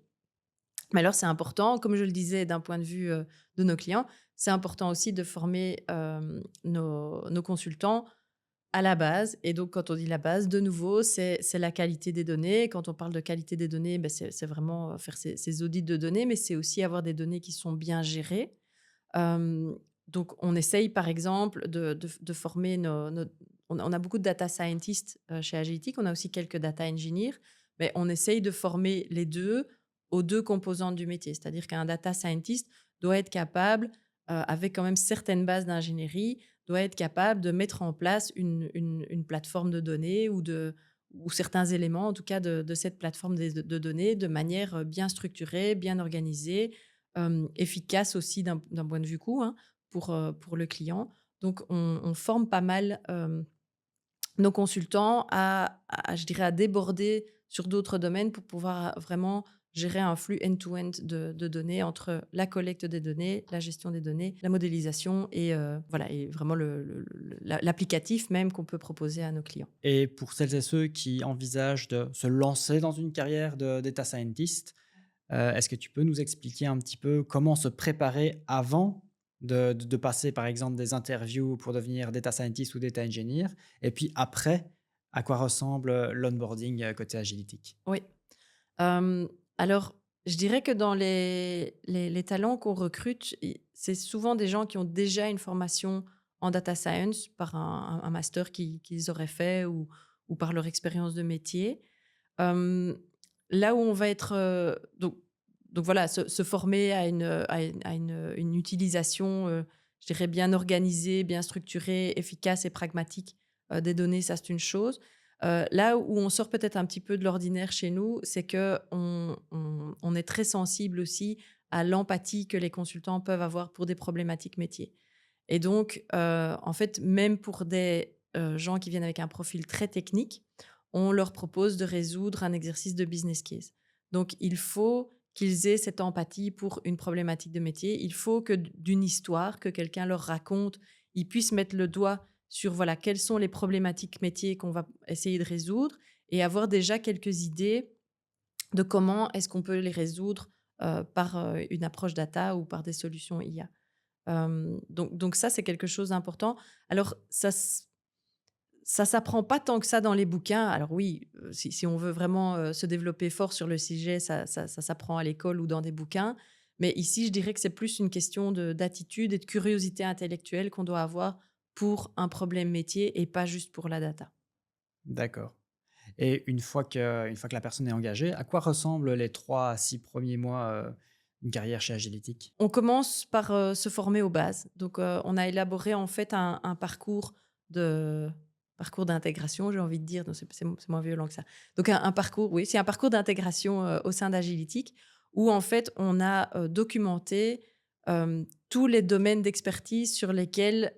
Mais alors c'est important, comme je le disais d'un point de vue, de nos clients, c'est important aussi de former, nos consultants à la base. Et donc quand on dit la base, de nouveau, c'est la qualité des données. Quand on parle de qualité des données, c'est vraiment, faire ces audits de données, mais c'est aussi avoir des données qui sont bien gérées. Hem, donc on essaye par exemple de former on a beaucoup de data scientists, chez Agility, on a aussi quelques data engineers, mais on essaye de former les 2 aux 2 composantes du métier. C'est-à-dire qu'un data scientist doit être capable, avec quand même certaines bases d'ingénierie, doit être capable de mettre en place une plateforme de données ou certains éléments, en tout cas, de cette plateforme de données de manière bien structurée, bien organisée, efficace aussi d'un point de vue coût, hein, pour le client. Donc, on forme pas mal nos consultants je dirais, à déborder sur d'autres domaines pour pouvoir vraiment gérer un flux end-to-end de données entre la collecte des données, la gestion des données, la modélisation et voilà et vraiment l'applicatif même qu'on peut proposer à nos clients. Et pour celles et ceux qui envisagent de se lancer dans une carrière de data scientist, est-ce que tu peux nous expliquer un petit peu comment se préparer avant de passer, par exemple, des interviews pour devenir data scientist ou data engineer? Et puis après, à quoi ressemble, l'onboarding, côté Agility? Oui. Hem, alors, je dirais que dans les talents qu'on recrute, c'est souvent des gens qui ont déjà une formation en data science par un master qu'ils auraient fait ou par leur expérience de métier. Hem, Là où on va être, donc voilà, se former à une utilisation, je dirais bien organisée, bien structurée, efficace et pragmatique, des données, ça c'est une chose. Là où on sort peut-être un petit peu de l'ordinaire chez nous, c'est qu'on est très sensible aussi à l'empathie que les consultants peuvent avoir pour des problématiques métiers. Et donc, en fait, même pour des, gens qui viennent avec un profil très technique, on leur propose de résoudre un exercice de business case. Donc il faut qu'ils aient cette empathie pour une problématique de métier. Il faut que d'une histoire que quelqu'un leur raconte, ils puissent mettre le doigt sur, voilà, quelles sont les problématiques métiers qu'on va essayer de résoudre et avoir déjà quelques idées de comment est-ce qu'on peut les résoudre, par, une approche data ou par des solutions IA. Donc ça, c'est quelque chose d'important. Alors ça s'apprend pas tant que ça dans les bouquins. Alors oui, si on veut vraiment, se développer fort sur le sujet, ça s'apprend à l'école ou dans des bouquins. Mais ici, je dirais que c'est plus une question d'attitude et de curiosité intellectuelle qu'on doit avoir pour un problème métier et pas juste pour la data. D'accord. Et une fois que la personne est engagée, à quoi ressemblent les 3 à 6 premiers mois, d'une carrière chez Agility? On commence par, se former aux bases. Donc, on a élaboré en fait un parcours d'intégration, j'ai envie de dire, donc c'est moins violent que ça. Donc un parcours, oui, c'est un parcours d'intégration, au sein d'Agilitic où en fait on a, documenté, tous les domaines d'expertise sur lesquels,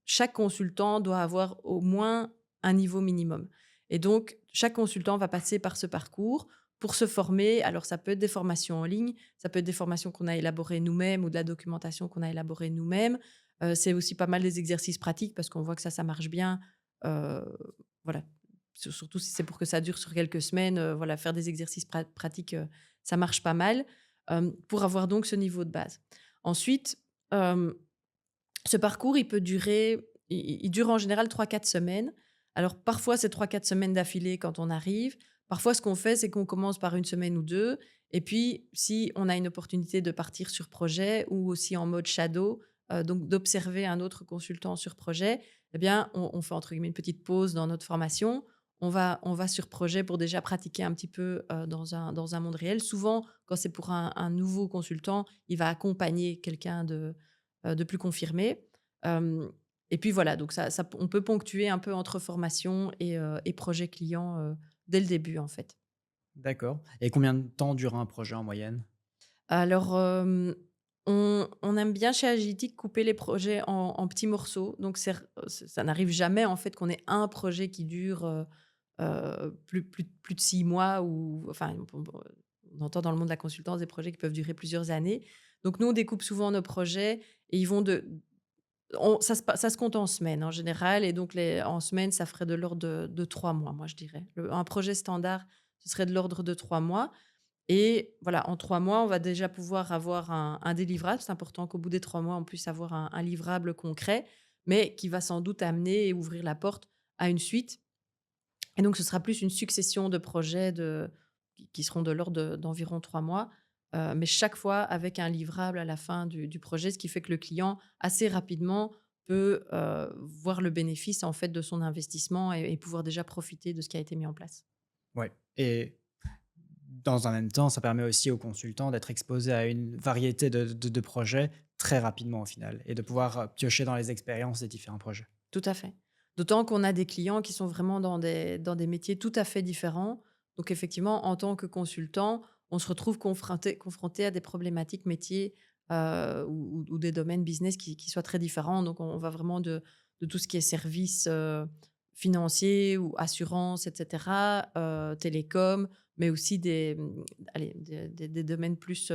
chaque consultant doit avoir au moins un niveau minimum. Et donc chaque consultant va passer par ce parcours pour se former. Alors ça peut être des formations en ligne, ça peut être des formations qu'on a élaborées nous-mêmes ou de la documentation qu'on a élaborée nous-mêmes. C'est aussi pas mal des exercices pratiques parce qu'on voit que ça marche bien. Heu, voilà, surtout si c'est pour que ça dure sur quelques semaines, voilà, faire des exercices pratiques, ça marche pas mal, pour avoir donc ce niveau de base. Ensuite, hem, ce parcours, il peut durer il dure en général 3 4 semaines. Alors parfois, c'est 3 4 semaines d'affilée quand on arrive. Parfois, ce qu'on fait, c'est qu'on commence par une semaine ou 2. Et puis si on a une opportunité de partir sur projet ou aussi en mode shadow, donc d'observer un autre consultant sur projet, eh bien, on fait entre guillemets «une petite pause» dans notre formation. On va sur projet pour déjà pratiquer un petit peu, dans un monde réel. Souvent, quand c'est pour un nouveau consultant, il va accompagner quelqu'un de plus confirmé. Hem Et puis voilà, donc on peut ponctuer un peu entre formation et projet client, dès le début, en fait. D'accord. Et combien de temps dure un projet en moyenne? Alors, on aime bien chez Agility couper les projets en petits morceaux, donc ça n'arrive jamais, en fait, qu'on ait un projet qui dure, plus de 6 mois ou enfin, on entend dans le monde de la consultance des projets qui peuvent durer plusieurs années. Donc nous, on découpe souvent nos projets et ils vont ça se compte en semaines en général et donc en semaines, ça ferait de l'ordre de 3 mois, moi, je dirais. Un projet standard, ce serait de l'ordre de 3 mois et voilà, en 3 mois, on va déjà pouvoir avoir un délivrable. C'est important qu'au bout des 3 mois, on puisse avoir un livrable concret, mais qui va sans doute amener et ouvrir la porte à une suite et donc ce sera plus une succession de projets qui seront de l'ordre d'environ 3 mois, mais chaque fois avec un livrable à la fin du projet, ce qui fait que le client, assez rapidement, peut, voir le bénéfice, en fait, de son investissement et pouvoir déjà profiter de ce qui a été mis en place. Ouais. Et dans un même temps, ça permet aussi aux consultants d'être exposés à une variété de projets très rapidement au final et de pouvoir, piocher dans les expériences des différents projets. Tout à fait. D'autant qu'on a des clients qui sont vraiment dans des métiers tout à fait différents. Donc effectivement, en tant que consultant, on se retrouve confronté à des problématiques métiers, ou des domaines business qui soient très différents. Donc on va vraiment de tout ce qui est services, financiers ou assurances et cetera, télécom, mais aussi allez, des domaines plus,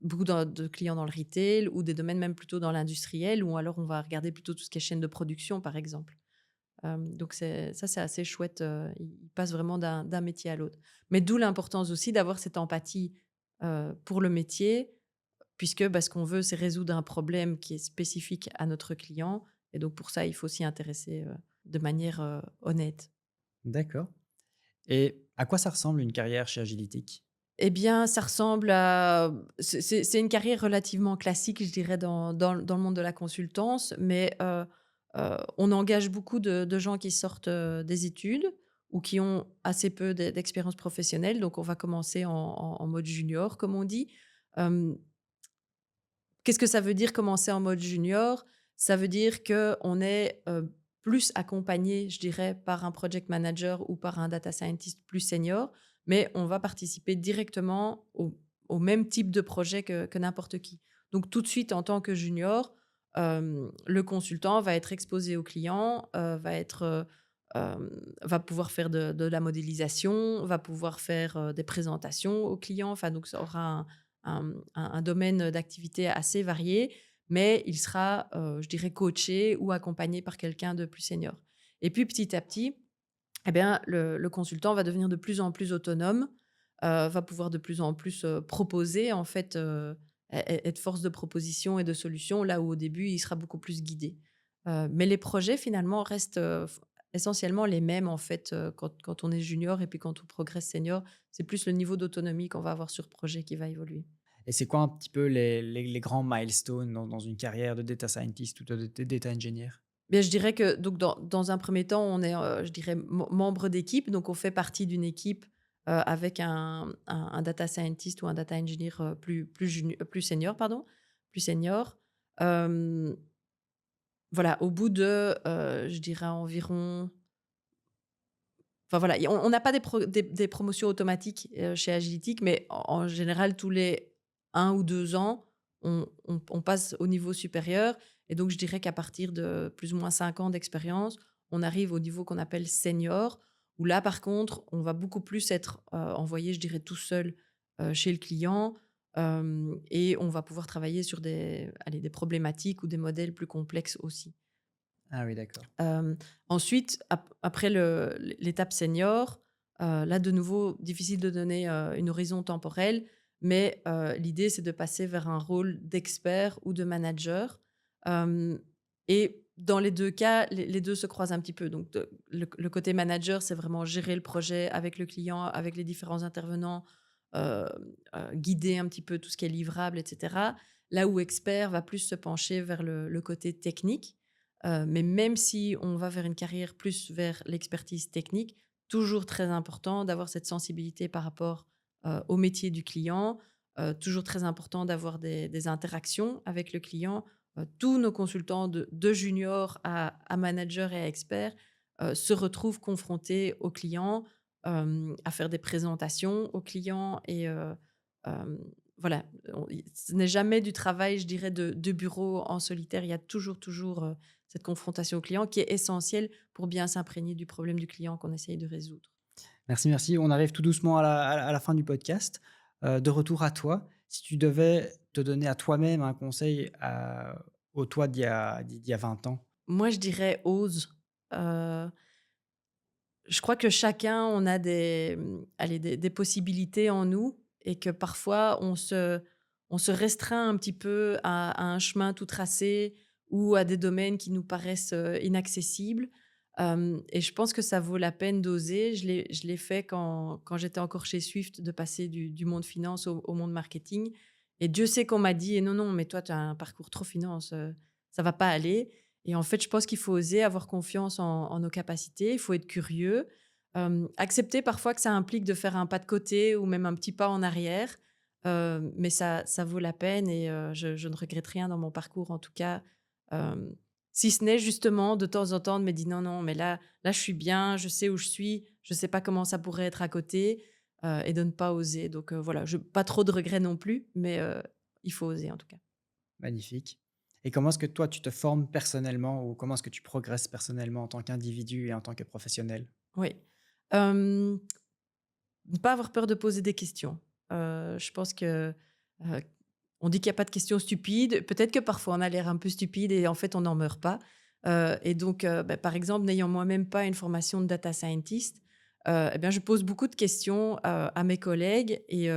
beaucoup de clients dans le retail ou des domaines même plutôt dans l'industriel ou alors on va regarder plutôt tout ce qui est chaîne de production, par exemple. Donc c'est assez chouette, ils passent vraiment d'un métier à l'autre. Mais d'où l'importance aussi d'avoir cette empathie, pour le métier puisque, bah, ce qu'on veut, c'est résoudre un problème qui est spécifique à notre client et donc pour ça, il faut s'y intéresser, de manière, honnête. D'accord, et à quoi ça ressemble une carrière chez Agilitic? Eh bien, ça ressemble à c'est une carrière relativement classique, je dirais, dans le monde de la consultance, mais on engage beaucoup de gens qui sortent, des études ou qui ont assez peu d'expérience professionnelle. Donc on va commencer en mode junior, comme on dit. Hem, Qu'est-ce que ça veut dire commencer en mode junior? Ça veut dire qu'on est, plus accompagné, je dirais, par un project manager ou par un data scientist plus senior, mais on va participer directement au même type de projet que n'importe qui. Donc tout de suite, en tant que junior, le consultant va être exposé au client, va pouvoir faire de la modélisation, va pouvoir faire, des présentations aux clients. Enfin donc ça aura un domaine d'activité assez varié, mais il sera, je dirais, coaché ou accompagné par quelqu'un de plus senior. Et puis petit à petit, eh bien, le consultant va devenir de plus en plus autonome, va pouvoir de plus en plus, proposer en fait, être force de proposition et de solution, là où au début, il sera beaucoup plus guidé. Mais les projets finalement restent, essentiellement les mêmes en fait, quand on est junior et puis quand on progresse senior. C'est plus le niveau d'autonomie qu'on va avoir sur projet qui va évoluer. Et c'est quoi un petit peu les grands milestones dans une carrière de data scientist ou de data engineer? Bien, je dirais que donc dans un premier temps, on est, je dirais membre d'équipe, donc on fait partie d'une équipe, avec un data scientist ou un data engineer, plus senior, pardon, plus senior. Hem, voilà, au bout de, je dirais environ enfin voilà, on n'a pas des promotions automatiques, chez Agilitic, mais en général, tous les 1 ou 2 ans, on passe au niveau supérieur et donc je dirais qu'à partir de plus ou moins 5 ans d'expérience, on arrive au niveau qu'on appelle senior, où là, par contre, on va beaucoup plus être, envoyé, je dirais, tout seul, chez le client, et on va pouvoir travailler sur des problématiques ou des modèles plus complexes aussi. Ah oui, d'accord. Ensuite, après l'étape senior, là, de nouveau, difficile de donner, une horizon temporelle, mais l'idée, c'est de passer vers un rôle d'expert ou de manager. Hem Et dans les 2 cas, les 2 se croisent un petit peu. Donc le côté manager, c'est vraiment gérer le projet avec le client, avec les différents intervenants, hem, guider un petit peu tout ce qui est livrable et cetera. Là où expert va plus se pencher vers le côté technique. Mais même si on va vers une carrière plus vers l'expertise technique, toujours très important d'avoir cette sensibilité par rapport, au métier du client, toujours très important d'avoir des interactions avec le client. Tous nos consultants de junior à manager et à expert, se retrouvent confrontés aux clients, à faire des présentations aux clients et hem, voilà, ce n'est jamais du travail, je dirais, de bureau en solitaire. Il y a toujours, cette confrontation au client qui est essentielle pour bien s'imprégner du problème du client qu'on essaye de résoudre. Merci, merci. On arrive tout doucement à la fin du podcast. De retour à toi, si tu devais te donner à toi-même un conseil, au toi d'il y a 20 ans? Moi, je dirais: «Ose». Heu, je crois que chacun, on a allez, des possibilités en nous et que parfois on se restreint un petit peu à un chemin tout tracé ou à des domaines qui nous paraissent, inaccessibles. Et je pense que ça vaut la peine d'oser. Je l'ai fait quand j'étais encore chez Swift, de passer du monde finance au monde marketing et Dieu sait qu'on m'a dit: «Et non, non, mais toi, tu as un parcours trop finance, ça va pas aller». Et en fait, je pense qu'il faut oser avoir confiance en nos capacités, il faut être curieux, Accepter parfois que ça implique de faire un pas de côté ou même un petit pas en arrière, mais ça vaut la peine et je ne regrette rien dans mon parcours en tout cas, hem, si ce n'est justement de temps en temps de me dire: «Non, non, mais là je suis bien, je sais où je suis, je sais pas comment ça pourrait être à côté», et de ne pas oser donc voilà, je pas trop de regrets non plus, mais il faut oser en tout cas. Magnifique. Et comment est-ce que toi, tu te formes personnellement ou comment est-ce que tu progresses personnellement en tant qu'individu et en tant que professionnel? Oui. Hem Ne pas avoir peur de poser des questions. Je pense que, heu, on dit qu'il y a pas de questions stupides. Peut-être que parfois on a l'air un peu stupide et en fait on n'en meurt pas. Et donc, par exemple, n'ayant moi-même pas une formation de data scientist, et bien je pose beaucoup de questions, à mes collègues et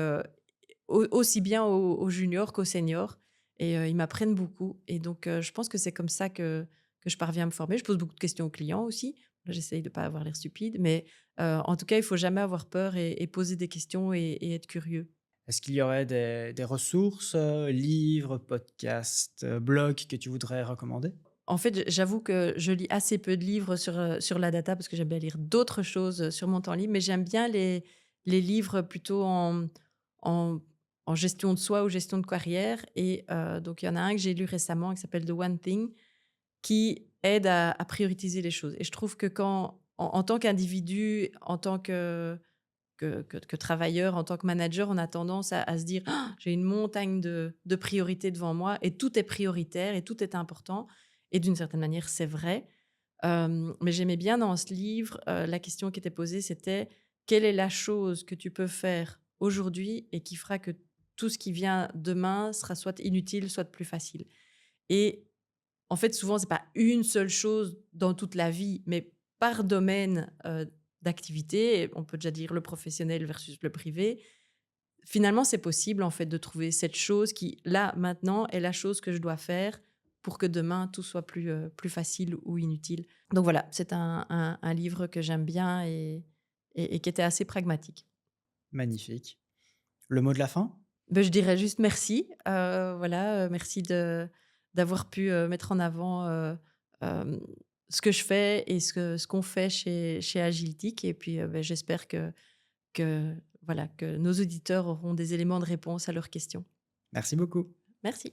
aussi bien aux juniors qu'aux seniors et ils m'apprennent beaucoup et donc je pense que c'est comme ça que je parviens à me former. Je pose beaucoup de questions aux clients aussi. Là, j'essaye de pas avoir l'air stupide, mais en tout cas, il faut jamais avoir peur et poser des questions et être curieux. Est-ce qu'il y aurait des ressources, livres, podcasts, blogs que tu voudrais recommander? En fait, j'avoue que je lis assez peu de livres sur la data parce que j'aime bien lire d'autres choses, sur mon temps libre, mais j'aime bien les livres plutôt en en gestion de soi ou gestion de carrière et donc il y en a un que j'ai lu récemment qui s'appelle The One Thing qui aide à prioriser les choses et je trouve que quand en tant qu'individu, en tant que travailleur, en tant que manager, on a tendance à se dire: «Ah, j'ai une montagne de priorités devant moi et tout est prioritaire et tout est important» et d'une certaine manière, c'est vrai. Mais j'aimais bien dans ce livre, la question qui était posée, c'était: «Quelle est la chose que tu peux faire aujourd'hui et qui fera que tout ce qui vient demain sera soit inutile, soit plus facile?» Et en fait, souvent, c'est pas une seule chose dans toute la vie, mais par domaine, d'activité, on peut déjà dire le professionnel versus le privé. Finalement, c'est possible, en fait, de trouver cette chose qui, là, maintenant, est la chose que je dois faire pour que demain tout soit plus facile ou inutile. Donc voilà, c'est un livre que j'aime bien et qui était assez pragmatique. Magnifique. Le mot de la fin? Ben je dirais juste merci, voilà, merci d'avoir pu, mettre en avant, hem, ce que je fais et ce qu'on fait chez Agiltic et puis, j'espère que voilà, que nos auditeurs auront des éléments de réponse à leurs questions. Merci beaucoup. Merci.